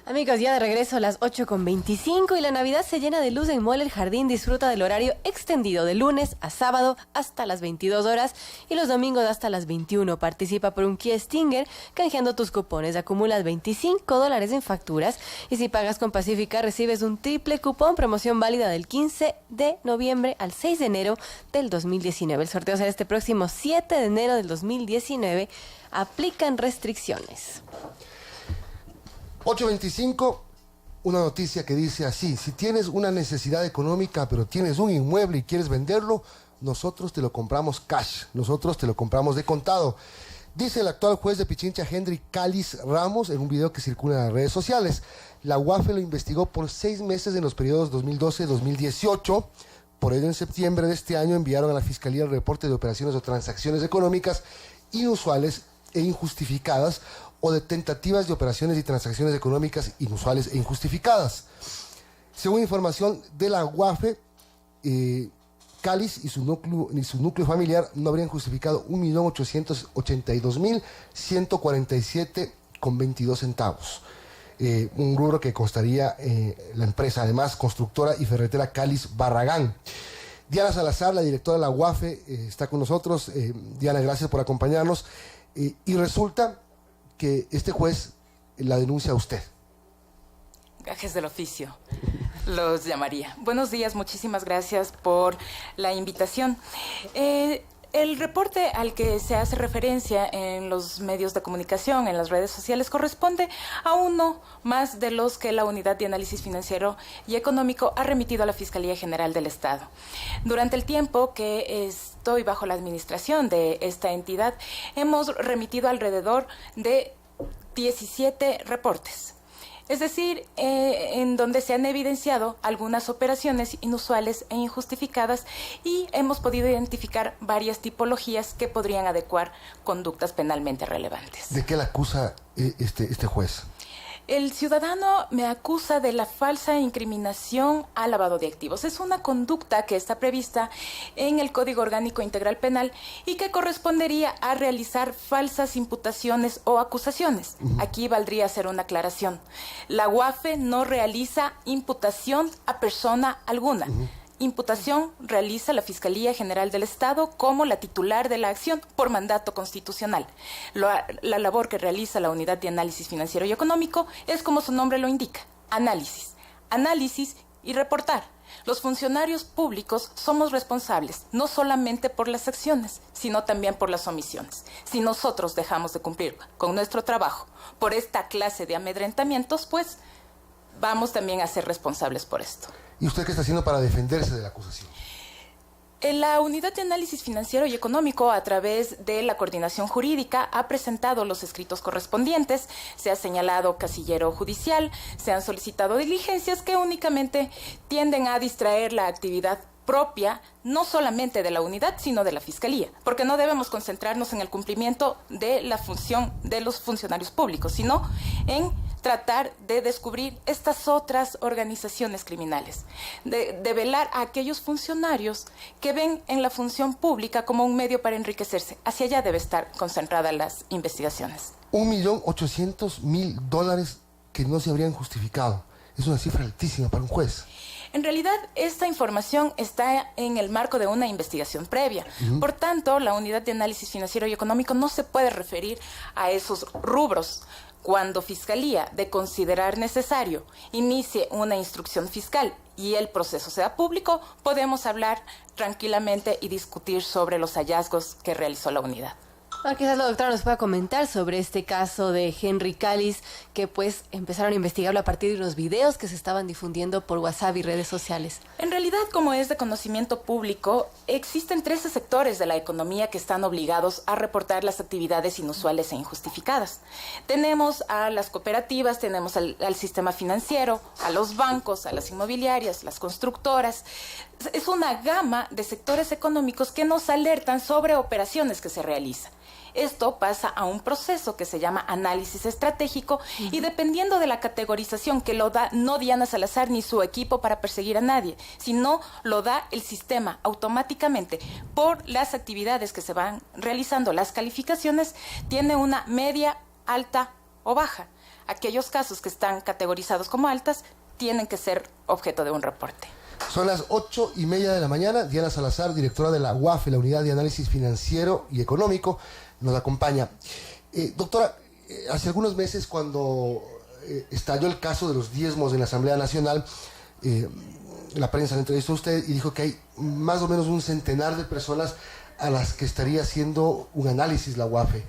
Amigos, ya de regreso a las 8:25 y la Navidad se llena de luz en Mall El Jardín. Disfruta del horario extendido de lunes a sábado hasta las 22 horas y los domingos hasta las 21. Participa por un Kia Stinger canjeando tus cupones. Acumulas $25 en facturas y si pagas con Pacífica recibes un triple cupón. Promoción válida del 15 de noviembre al 6 de enero del 2019. El sorteo será este próximo 7 de enero del 2019. Aplican restricciones.
8:25, una noticia que dice así: si tienes una necesidad económica pero tienes un inmueble y quieres venderlo, nosotros te lo compramos cash, nosotros te lo compramos de contado. Dice el actual juez de Pichincha, Henry Cáliz Ramos, en un video que circula en las redes sociales. La UAFE lo investigó por 6 meses en los periodos 2012-2018. Por ello, en septiembre de este año enviaron a la Fiscalía el reporte de operaciones o transacciones económicas inusuales e injustificadas o de tentativas de operaciones y transacciones económicas inusuales e injustificadas. Según información de la UAFE, Cáliz y su núcleo familiar no habrían justificado 1.882.147,22 centavos. Un rubro que costaría la empresa, además, constructora y ferretera Cáliz Barragán. Diana Salazar, la directora de la UAFE, está con nosotros. Diana, gracias por acompañarnos. Y resulta que este juez la denuncia a usted.
Gajes del oficio, los llamaría. Buenos días, muchísimas gracias por la invitación. El reporte al que se hace referencia en los medios de comunicación, en las redes sociales, corresponde a uno más de los que la Unidad de Análisis Financiero y Económico ha remitido a la Fiscalía General del Estado. Durante el tiempo que estoy bajo la administración de esta entidad, hemos remitido alrededor de 17 reportes. Es decir, en donde se han evidenciado algunas operaciones inusuales e injustificadas y hemos podido identificar varias tipologías que podrían adecuar conductas penalmente relevantes.
¿De qué la acusa este juez?
El ciudadano me acusa de la falsa incriminación al lavado de activos. Es una conducta que está prevista en el Código Orgánico Integral Penal y que correspondería a realizar falsas imputaciones o acusaciones. Aquí valdría hacer una aclaración. La UAFE no realiza imputación a persona alguna. Imputación realiza la Fiscalía General del Estado como la titular de la acción por mandato constitucional. La labor que realiza la Unidad de Análisis Financiero y Económico es como su nombre lo indica, análisis. Análisis y reportar. Los funcionarios públicos somos responsables no solamente por las acciones, sino también por las omisiones. Si nosotros dejamos de cumplir con nuestro trabajo por esta clase de amedrentamientos, pues vamos también a ser responsables por esto.
¿Y usted qué está haciendo para defenderse de la acusación?
La Unidad de Análisis Financiero y Económico, a través de la Coordinación Jurídica, ha presentado los escritos correspondientes, se ha señalado casillero judicial, se han solicitado diligencias que únicamente tienden a distraer la actividad propia, no solamente de la unidad, sino de la Fiscalía, porque no debemos concentrarnos en el cumplimiento de la función de los funcionarios públicos, sino en tratar de descubrir estas otras organizaciones criminales, de velar a aquellos funcionarios que ven en la función pública como un medio para enriquecerse. Hacia allá debe estar concentradas las investigaciones.
$1.800.000 que no se habrían justificado. Es una cifra altísima para un juez.
En realidad, esta información está en el marco de una investigación previa. Por tanto, la Unidad de Análisis Financiero y Económico no se puede referir a esos rubros. Cuando Fiscalía, de considerar necesario, inicie una instrucción fiscal y el proceso sea público, podemos hablar tranquilamente y discutir sobre los hallazgos que realizó la unidad.
Quizás la doctora nos pueda comentar sobre este caso de Henry Callis, que pues empezaron a investigarlo a partir de unos videos que se estaban difundiendo por WhatsApp y redes sociales.
En realidad, como es de conocimiento público, existen 13 sectores de la economía que están obligados a reportar las actividades inusuales e injustificadas. Tenemos a las cooperativas, tenemos al sistema financiero, a los bancos, a las inmobiliarias, las constructoras. Es una gama de sectores económicos que nos alertan sobre operaciones que se realizan. Esto pasa a un proceso que se llama análisis estratégico y dependiendo de la categorización que lo da no Diana Salazar ni su equipo para perseguir a nadie, sino lo da el sistema automáticamente por las actividades que se van realizando. Las calificaciones tienen una media, alta o baja. Aquellos casos que están categorizados como altas tienen que ser objeto de un reporte.
Son las 8:30 de la mañana. Diana Salazar, directora de la UAFE, la Unidad de Análisis Financiero y Económico, nos acompaña. Doctora, hace algunos meses cuando estalló el caso de los diezmos en la Asamblea Nacional, la prensa le entrevistó a usted y dijo que hay más o menos un centenar de personas a las que estaría haciendo un análisis la UAFE.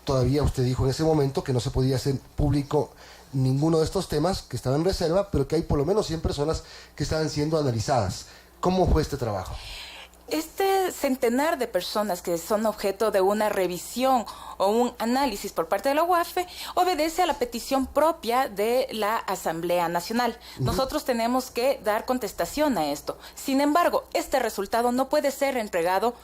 Todavía usted dijo en ese momento que no se podía hacer público ninguno de estos temas, que estaban en reserva, pero que hay por lo menos 100 personas que estaban siendo analizadas. ¿Cómo fue este trabajo?
Este centenar de personas que son objeto de una revisión o un análisis por parte de la UAFE obedece a la petición propia de la Asamblea Nacional. Nosotros tenemos que dar contestación a esto. Sin embargo, este resultado no puede ser entregado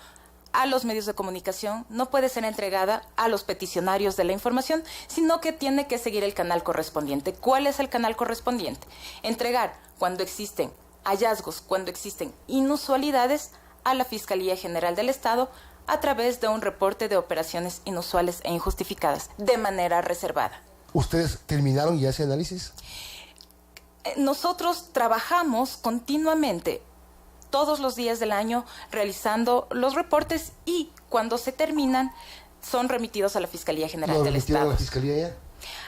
a los medios de comunicación, no puede ser entregada a los peticionarios de la información, sino que tiene que seguir el canal correspondiente. ¿Cuál es el canal correspondiente? Entregar cuando existen hallazgos, cuando existen inusualidades, a la Fiscalía General del Estado a través de un reporte de operaciones inusuales e injustificadas, de manera reservada.
¿Ustedes terminaron ya ese análisis?
Nosotros trabajamos continuamente todos los días del año realizando los reportes y cuando se terminan son remitidos a la Fiscalía General del Estado.
¿A la Fiscalía ya?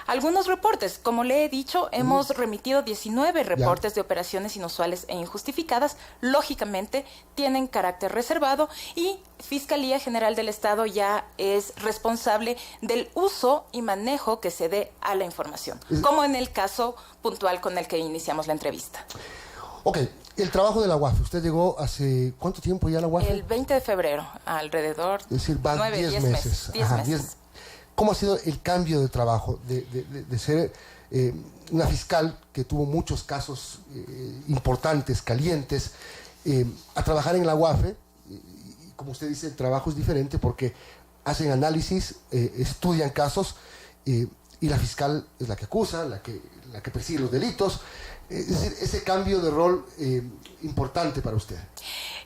Algunos reportes, como le he dicho, hemos remitido 19 reportes de operaciones inusuales e injustificadas. Lógicamente, tienen carácter reservado y Fiscalía General del Estado ya es responsable del uso y manejo que se dé a la información, como en el caso puntual con el que iniciamos la entrevista.
Ok, el trabajo de la UAFE. ¿Usted llegó hace cuánto tiempo ya a la UAFE?
El 20 de febrero, alrededor
de 10 meses.
10 meses.
¿Cómo ha sido el cambio de trabajo de ser una fiscal que tuvo muchos casos importantes, calientes, a trabajar en la UAFE? Como usted dice, el trabajo es diferente porque hacen análisis, estudian casos y la fiscal es la que acusa, la que persigue los delitos. Es decir, ese cambio de rol importante para usted.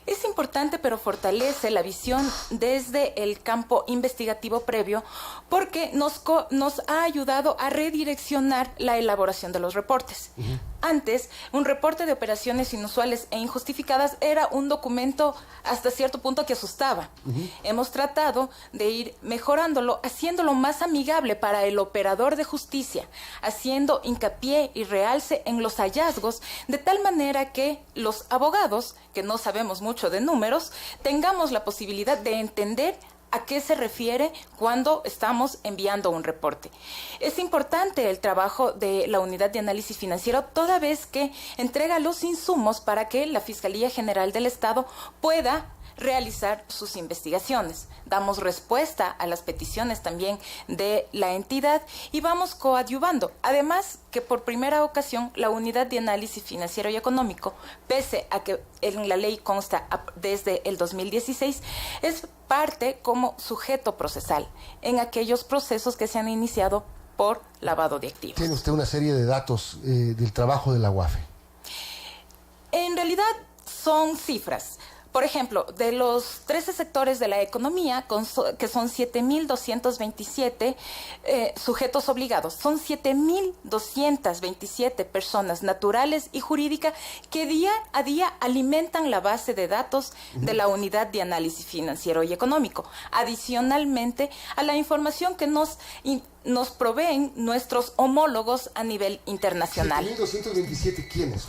Es importante, pero fortalece la visión desde el campo investigativo previo porque nos ha ayudado a redireccionar la elaboración de los reportes. Antes, un reporte de operaciones inusuales e injustificadas era un documento hasta cierto punto que asustaba. Hemos tratado de ir mejorándolo, haciéndolo más amigable para el operador de justicia, haciendo hincapié y realce en los hallazgos, de tal manera que los abogados, que no sabemos mucho de números, tengamos la posibilidad de entender a qué se refiere cuando estamos enviando un reporte. Es importante el trabajo de la Unidad de Análisis Financiero toda vez que entrega los insumos para que la Fiscalía General del Estado pueda realizar sus investigaciones. Damos respuesta a las peticiones también de la entidad y vamos coadyuvando. Además, que por primera ocasión la Unidad de Análisis Financiero y Económico, pese a que en la ley consta desde el 2016, es parte como sujeto procesal en aquellos procesos que se han iniciado por lavado de activos.
Tiene usted una serie de datos del trabajo de la UAFE.
En realidad son cifras. Por ejemplo, de los 13 sectores de la economía, que son 7.227 sujetos obligados, son 7.227 personas naturales y jurídicas que día a día alimentan la base de datos de la Unidad de Análisis Financiero y Económico, adicionalmente a la información que nos proveen nuestros homólogos a nivel internacional.
7.227, ¿quiénes?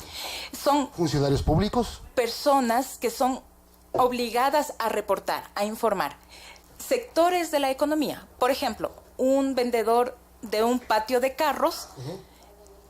Son
funcionarios públicos,
personas que son obligadas a reportar, a informar. Sectores de la economía, por ejemplo, un vendedor de un patio de carros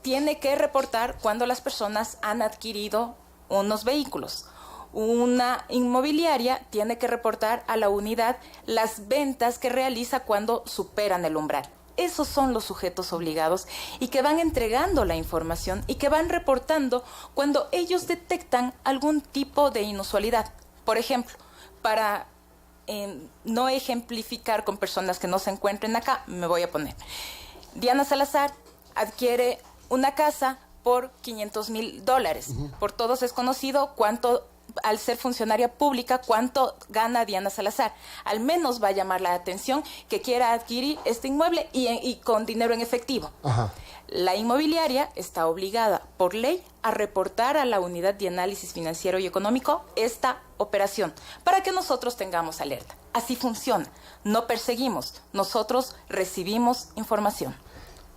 tiene que reportar cuando las personas han adquirido unos vehículos. Una inmobiliaria tiene que reportar a la unidad las ventas que realiza cuando superan el umbral. Esos son los sujetos obligados y que van entregando la información y que van reportando cuando ellos detectan algún tipo de inusualidad. Por ejemplo, para no ejemplificar con personas que no se encuentren acá, me voy a poner. Diana Salazar adquiere una casa por $500,000. Por todos es conocido cuánto, al ser funcionaria pública, cuánto gana Diana Salazar. Al menos va a llamar la atención que quiera adquirir este inmueble y con dinero en efectivo.
Ajá.
La inmobiliaria está obligada por ley a reportar a la Unidad de Análisis Financiero y Económico esta operación para que nosotros tengamos alerta. Así funciona. No perseguimos, nosotros recibimos información.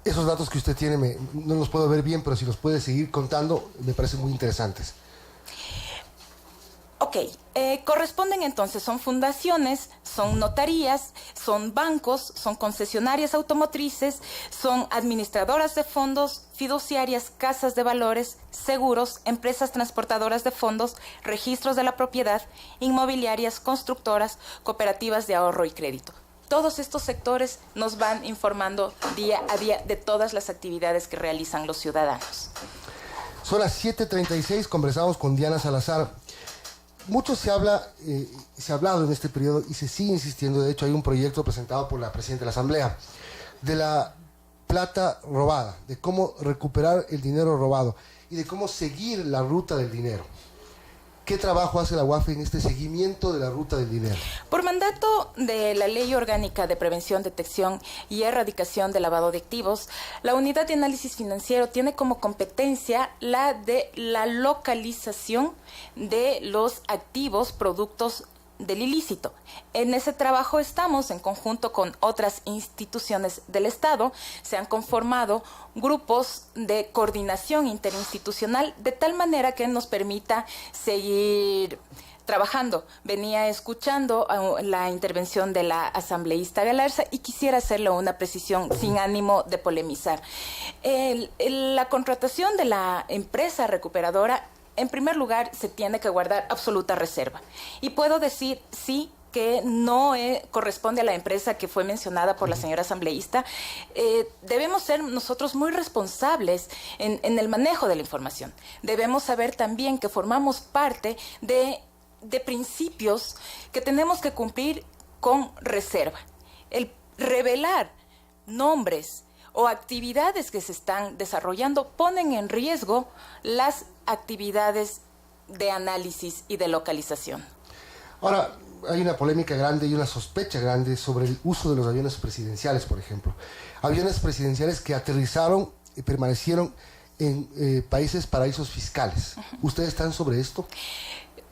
Esos datos que usted tiene, no los puedo ver bien, pero si los puede seguir contando, me parecen muy interesantes.
Ok, corresponden entonces, son fundaciones, son notarías, son bancos, son concesionarias automotrices, son administradoras de fondos, fiduciarias, casas de valores, seguros, empresas transportadoras de fondos, registros de la propiedad, inmobiliarias, constructoras, cooperativas de ahorro y crédito. Todos estos sectores nos van informando día a día de todas las actividades que realizan los ciudadanos.
Son las 7:36, conversamos con Diana Salazar. Mucho se ha hablado en este periodo y se sigue insistiendo. De hecho, hay un proyecto presentado por la Presidenta de la Asamblea de la plata robada, de cómo recuperar el dinero robado y de cómo seguir la ruta del dinero. ¿Qué trabajo hace la UAFE en este seguimiento de la ruta del dinero?
Por mandato de la Ley Orgánica de Prevención, Detección y Erradicación del Lavado de Activos, la Unidad de Análisis Financiero tiene como competencia la de la localización de los activos productos del ilícito. En ese trabajo estamos en conjunto con otras instituciones del Estado. Se han conformado grupos de coordinación interinstitucional de tal manera que nos permita seguir trabajando. Venía escuchando la intervención de la asambleísta Galarza y quisiera hacerle una precisión sin ánimo de polemizar. La contratación de la empresa recuperadora, en primer lugar, se tiene que guardar absoluta reserva. Y puedo decir, sí, que no corresponde a la empresa que fue mencionada por la señora asambleísta. Debemos ser nosotros muy responsables en el manejo de la información. Debemos saber también que formamos parte de principios que tenemos que cumplir con reserva. El revelar nombres o actividades que se están desarrollando ponen en riesgo las actividades de análisis y de localización.
Ahora, hay una polémica grande y una sospecha grande sobre el uso de los aviones presidenciales, por ejemplo. Aviones presidenciales que aterrizaron y permanecieron en países paraísos fiscales. ¿Ustedes están sobre esto?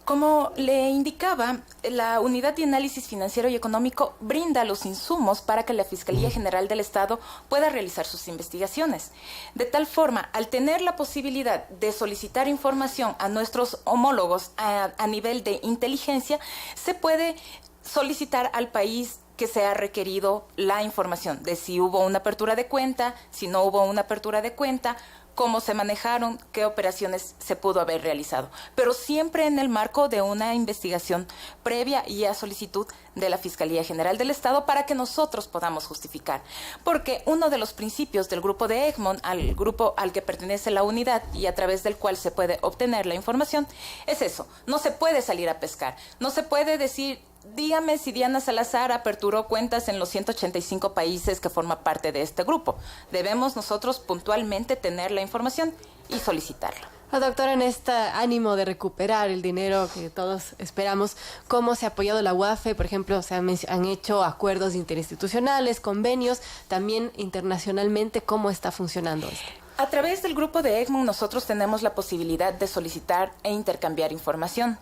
Como le indicaba, la Unidad de Análisis Financiero y Económico brinda los insumos para que la Fiscalía General del Estado pueda realizar sus investigaciones. De tal forma, al tener la posibilidad de solicitar información a nuestros homólogos a nivel de inteligencia, se puede solicitar al país que se ha requerido la información de si hubo una apertura de cuenta, si no hubo una apertura de cuenta, cómo se manejaron, qué operaciones se pudo haber realizado, pero siempre en el marco de una investigación previa y a solicitud de la Fiscalía General del Estado para que nosotros podamos justificar. Porque uno de los principios del grupo de Egmont, al grupo al que pertenece la unidad y a través del cual se puede obtener la información, es eso, no se puede salir a pescar, no se puede decir, dígame si Diana Salazar aperturó cuentas en los 185 países que forma parte de este grupo. Debemos nosotros puntualmente tener la información y solicitarla.
Doctora, en este ánimo de recuperar el dinero que todos esperamos, ¿cómo se ha apoyado la UAFE? Por ejemplo, han hecho acuerdos interinstitucionales, convenios, también internacionalmente. ¿Cómo está funcionando esto?
A través del grupo de Egmont nosotros tenemos la posibilidad de solicitar e intercambiar información.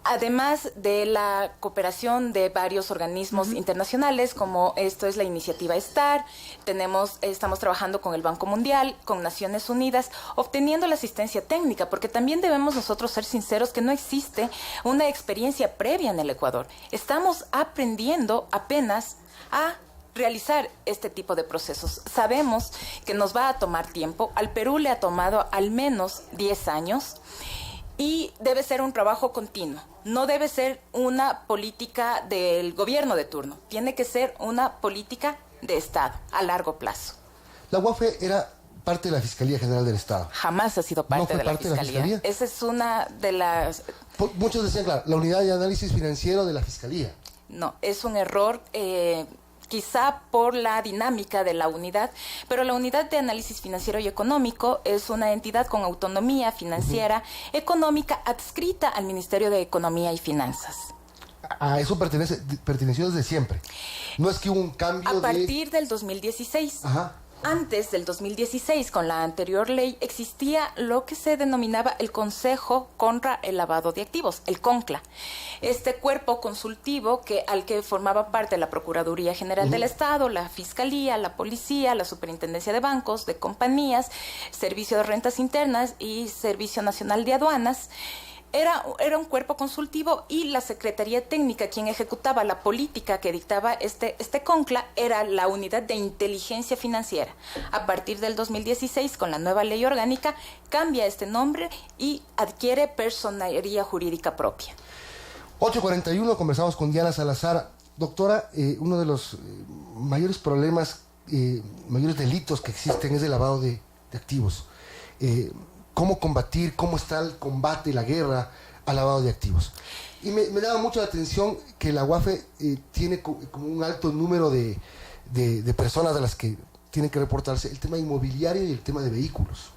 Además de la cooperación de varios organismos internacionales, como esto es la iniciativa STAR, estamos trabajando con el Banco Mundial, con Naciones Unidas, obteniendo la asistencia técnica, porque también debemos nosotros ser sinceros que no existe una experiencia previa en el Ecuador. Estamos aprendiendo apenas a realizar este tipo de procesos. Sabemos que nos va a tomar tiempo. Al Perú le ha tomado al menos 10 años. Y debe ser un trabajo continuo, no debe ser una política del gobierno de turno, tiene que ser una política de Estado a largo plazo.
La UAFE era parte de la Fiscalía General del Estado.
Jamás ha sido parte, de la Fiscalía. Esa es una de las...
Muchos decían, claro, la unidad de análisis financiero de la Fiscalía.
No, es un error... quizá por la dinámica de la unidad, pero la unidad de análisis financiero y económico es una entidad con autonomía financiera, económica, adscrita al Ministerio de Economía y Finanzas.
A eso perteneció desde siempre. No es que hubo un cambio
a partir del 2016.
Ajá.
Antes del 2016, con la anterior ley, existía lo que se denominaba el Consejo contra el Lavado de Activos, el CONCLA. Este cuerpo consultivo al que formaba parte la Procuraduría General del Estado, la Fiscalía, la Policía, la Superintendencia de Bancos, de Compañías, Servicio de Rentas Internas y Servicio Nacional de Aduanas. Era un cuerpo consultivo y la Secretaría Técnica, quien ejecutaba la política que dictaba este CONCLA, era la Unidad de Inteligencia Financiera. A partir del 2016, con la nueva ley orgánica, cambia este nombre y adquiere personería jurídica propia.
8:41, conversamos con Diana Salazar. Doctora, uno de los mayores problemas, mayores delitos que existen es el lavado de activos. ¿Cómo combatir? ¿Cómo está el combate, la guerra al lavado de activos? Y me daba mucho la atención que la UAFE tiene como un alto número de personas a las que tienen que reportarse el tema inmobiliario y el tema de vehículos.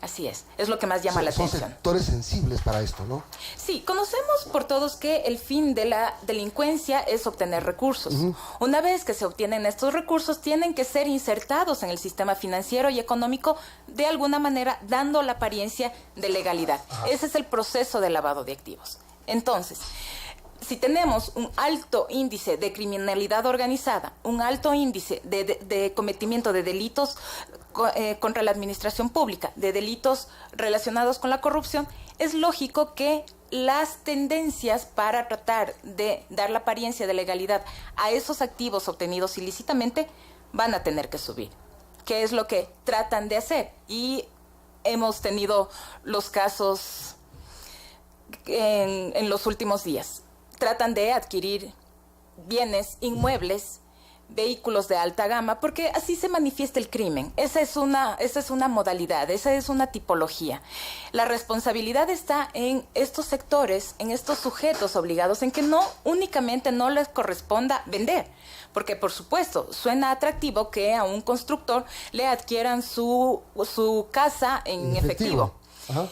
Así es lo que más llama la atención.
Son sectores sensibles para esto, ¿no?
Sí, conocemos por todos que el fin de la delincuencia es obtener recursos. Una vez que se obtienen estos recursos, tienen que ser insertados en el sistema financiero y económico de alguna manera, dando la apariencia de legalidad. Ese es el proceso de lavado de activos. Entonces, si tenemos un alto índice de criminalidad organizada, un alto índice de cometimiento de delitos contra la administración pública, de delitos relacionados con la corrupción, es lógico que las tendencias para tratar de dar la apariencia de legalidad a esos activos obtenidos ilícitamente van a tener que subir. ¿Qué es lo que tratan de hacer? Y hemos tenido los casos en los últimos días. Tratan de adquirir bienes inmuebles, vehículos de alta gama, porque así se manifiesta el crimen. Esa es una modalidad, esa es una tipología. La responsabilidad está en estos sectores, en estos sujetos obligados, en que no únicamente no les corresponda vender, porque por supuesto suena atractivo que a un constructor le adquieran su casa en efectivo.
Ajá.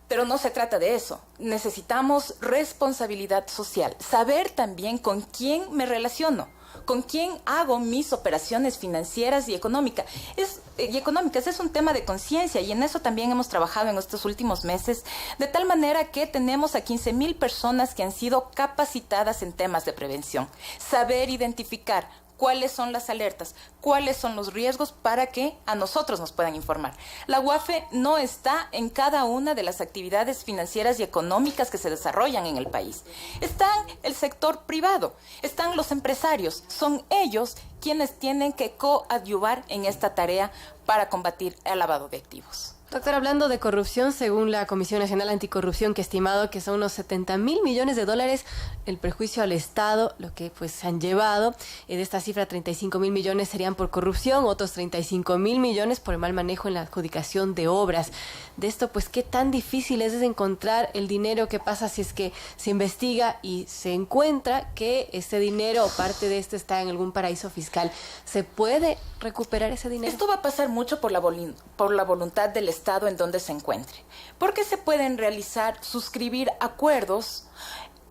Pero no se trata de eso. Necesitamos responsabilidad social, saber también con quién me relaciono, con quién hago mis operaciones financieras y económicas. Es un tema de conciencia y en eso también hemos trabajado en estos últimos meses, de tal manera que tenemos a 15,000 personas que han sido capacitadas en temas de prevención. Saber identificar cuáles son las alertas, cuáles son los riesgos para que a nosotros nos puedan informar. La UAFE no está en cada una de las actividades financieras y económicas que se desarrollan en el país. Está el sector privado, están los empresarios, son ellos quienes tienen que coadyuvar en esta tarea para combatir el lavado de activos.
Doctor, hablando de corrupción, según la Comisión Nacional Anticorrupción, que ha estimado que son unos 70,000 millones de dólares el perjuicio al Estado, lo que pues se han llevado. De esta cifra, 35,000 millones serían por corrupción, otros 35,000 millones por el mal manejo en la adjudicación de obras. De esto, pues, ¿qué tan difícil es encontrar el dinero? ¿Qué pasa si es que se investiga y se encuentra que este dinero o parte de este está en algún paraíso fiscal? ¿Se puede recuperar ese dinero?
Esto va a pasar mucho por la voluntad del Estado. estado en donde se encuentre. Porque se pueden suscribir acuerdos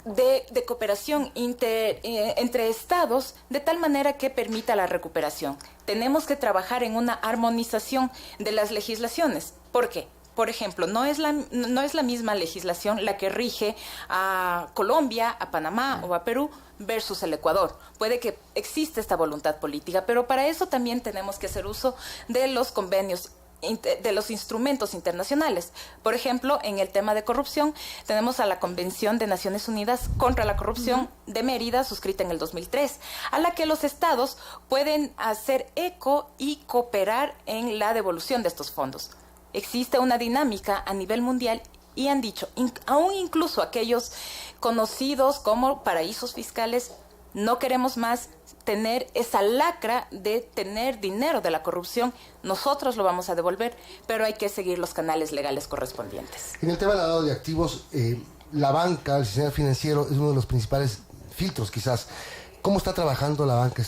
de cooperación entre estados de tal manera que permita la recuperación. Tenemos que trabajar en una armonización de las legislaciones. ¿Por qué? Por ejemplo, no es la misma legislación la que rige a Colombia, a Panamá o a Perú versus el Ecuador. Puede que exista esta voluntad política, pero para eso también tenemos que hacer uso de los convenios, de los instrumentos internacionales. Por ejemplo, en el tema de corrupción, tenemos a la Convención de Naciones Unidas contra la Corrupción de Mérida, suscrita en el 2003, a la que los estados pueden hacer eco y cooperar en la devolución de estos fondos. Existe una dinámica a nivel mundial y han dicho, aún incluso aquellos conocidos como paraísos fiscales, no queremos más tener esa lacra de tener dinero de la corrupción. Nosotros lo vamos a devolver, pero hay que seguir los canales legales correspondientes.
En el tema del lavado de activos, la banca, el sistema financiero, es uno de los principales filtros, quizás. ¿Cómo está trabajando la banca?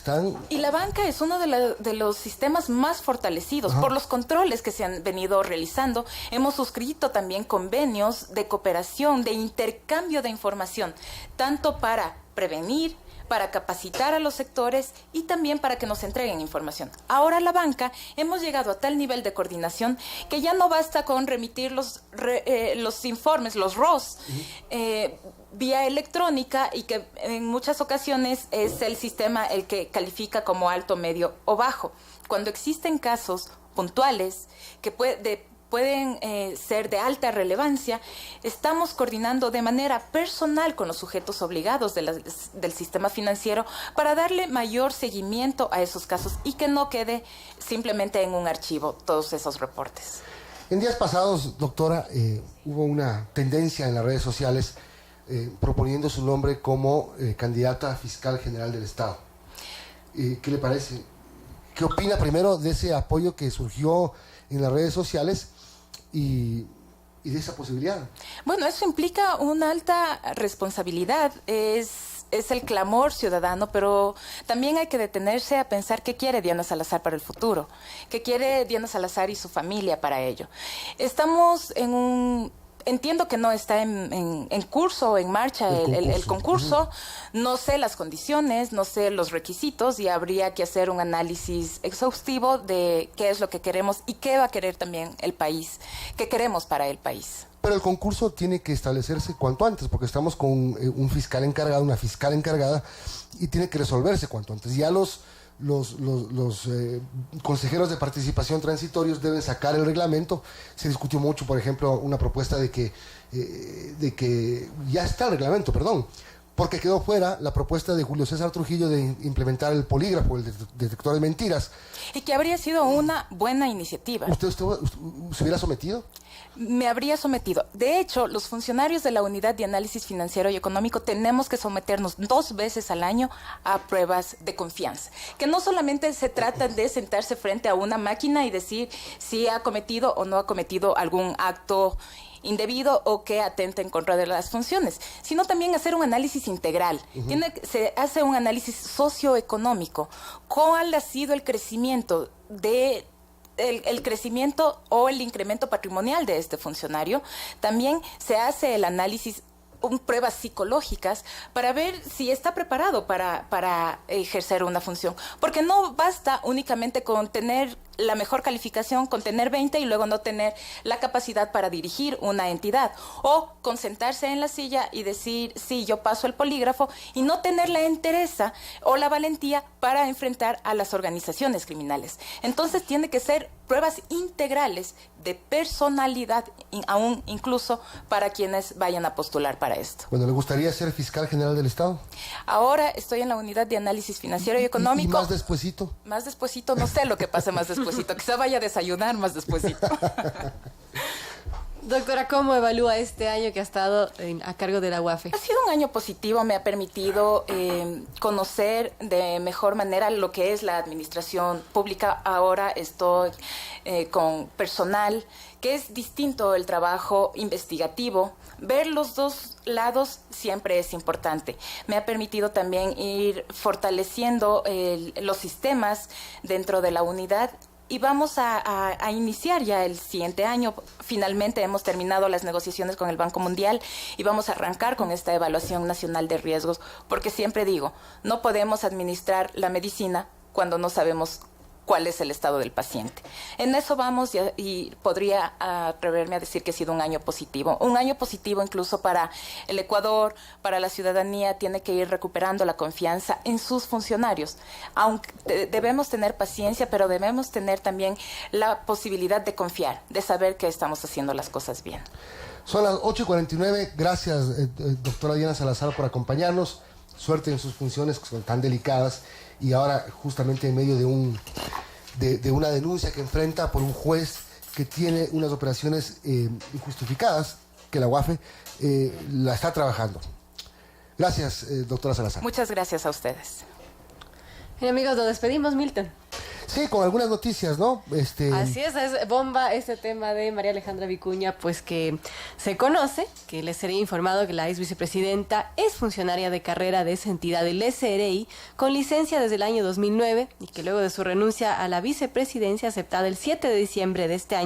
Y
la banca es uno de los sistemas más fortalecidos por los controles que se han venido realizando. Hemos suscrito también convenios de cooperación, de intercambio de información, tanto para prevenir, para capacitar a los sectores y también para que nos entreguen información. Ahora la banca hemos llegado a tal nivel de coordinación que ya no basta con remitir los informes, los ROS, vía electrónica, y que en muchas ocasiones es el sistema el que califica como alto, medio o bajo. Cuando existen casos puntuales que pueden ser de alta relevancia, estamos coordinando de manera personal con los sujetos obligados del sistema financiero para darle mayor seguimiento a esos casos y que no quede simplemente en un archivo todos esos reportes.
En días pasados, doctora, hubo una tendencia en las redes sociales proponiendo su nombre como candidata a fiscal general del Estado. ¿Qué le parece? ¿Qué opina primero de ese apoyo que surgió en las redes sociales y de esa posibilidad?
Bueno, eso implica una alta responsabilidad, es el clamor ciudadano, pero también hay que detenerse a pensar qué quiere Diana Salazar para el futuro, qué quiere Diana Salazar y su familia para ello. Estamos entiendo que no está en curso o en marcha el concurso. No sé las condiciones, no sé los requisitos, y habría que hacer un análisis exhaustivo de qué es lo que queremos y qué va a querer también el país, qué queremos para el país.
Pero el concurso tiene que establecerse cuanto antes, porque estamos con un fiscal encargado, una fiscal encargada, y tiene que resolverse cuanto antes. Ya los consejeros de participación transitorios deben sacar el reglamento. Se discutió mucho, por ejemplo, una propuesta de que ya está el reglamento, porque quedó fuera la propuesta de Julio César Trujillo de implementar el polígrafo, el detector de mentiras.
Y que habría sido una buena iniciativa.
¿Usted se hubiera sometido?
Me habría sometido. De hecho, los funcionarios de la Unidad de Análisis Financiero y Económico tenemos que someternos 2 veces al año a pruebas de confianza. Que no solamente se trata de sentarse frente a una máquina y decir si ha cometido o no ha cometido algún acto indebido o que atenta en contra de las funciones, sino también hacer un análisis integral. Se hace un análisis socioeconómico. ¿Cuál ha sido el crecimiento el crecimiento o el incremento patrimonial de este funcionario? También se hace el análisis, pruebas psicológicas para ver si está preparado para ejercer una función. Porque no basta únicamente con tener la mejor calificación, con tener 20 y luego no tener la capacidad para dirigir una entidad, o con sentarse en la silla y decir, sí, yo paso el polígrafo, y no tener la entereza o la valentía para enfrentar a las organizaciones criminales. Entonces tiene que ser pruebas integrales de personalidad, aún incluso para quienes vayan a postular para esto.
Bueno, ¿le gustaría ser fiscal general del Estado?
Ahora estoy en la Unidad de Análisis Financiero y Económico.
¿Y más despuesito?
Más despuesito, no sé lo que pase más despuesito. Quizá vaya a desayunar más despuesito.
Doctora, ¿cómo evalúa este año que ha estado a cargo de la UAFE?
Ha sido un año positivo, me ha permitido conocer de mejor manera lo que es la administración pública. Ahora estoy con personal, que es distinto el trabajo investigativo. Ver los dos lados siempre es importante. Me ha permitido también ir fortaleciendo los sistemas dentro de la unidad y vamos a iniciar ya el siguiente año. Finalmente hemos terminado las negociaciones con el Banco Mundial y vamos a arrancar con esta evaluación nacional de riesgos, porque siempre digo, no podemos administrar la medicina cuando no sabemos cuál es el estado del paciente. En eso vamos y podría atreverme a decir que ha sido un año positivo. Un año positivo incluso para el Ecuador, para la ciudadanía, tiene que ir recuperando la confianza en sus funcionarios. Aunque debemos tener paciencia, pero debemos tener también la posibilidad de confiar, de saber que estamos haciendo las cosas bien.
Son las 8:49. Gracias, doctora Diana Salazar, por acompañarnos. Suerte en sus funciones, que son tan delicadas, y ahora justamente en medio de una denuncia que enfrenta por un juez que tiene unas operaciones injustificadas, que la UAFE la está trabajando. Gracias, doctora Salazar.
Muchas gracias a ustedes.
Bien, amigos, nos despedimos, Milton.
Sí, con algunas noticias, ¿no?
Así es bomba este tema de María Alejandra Vicuña, pues que se conoce, que les sería informado que la ex vicepresidenta es funcionaria de carrera de esa entidad, del SRI, con licencia desde el año 2009, y que luego de su renuncia a la vicepresidencia aceptada el 7 de diciembre de este año,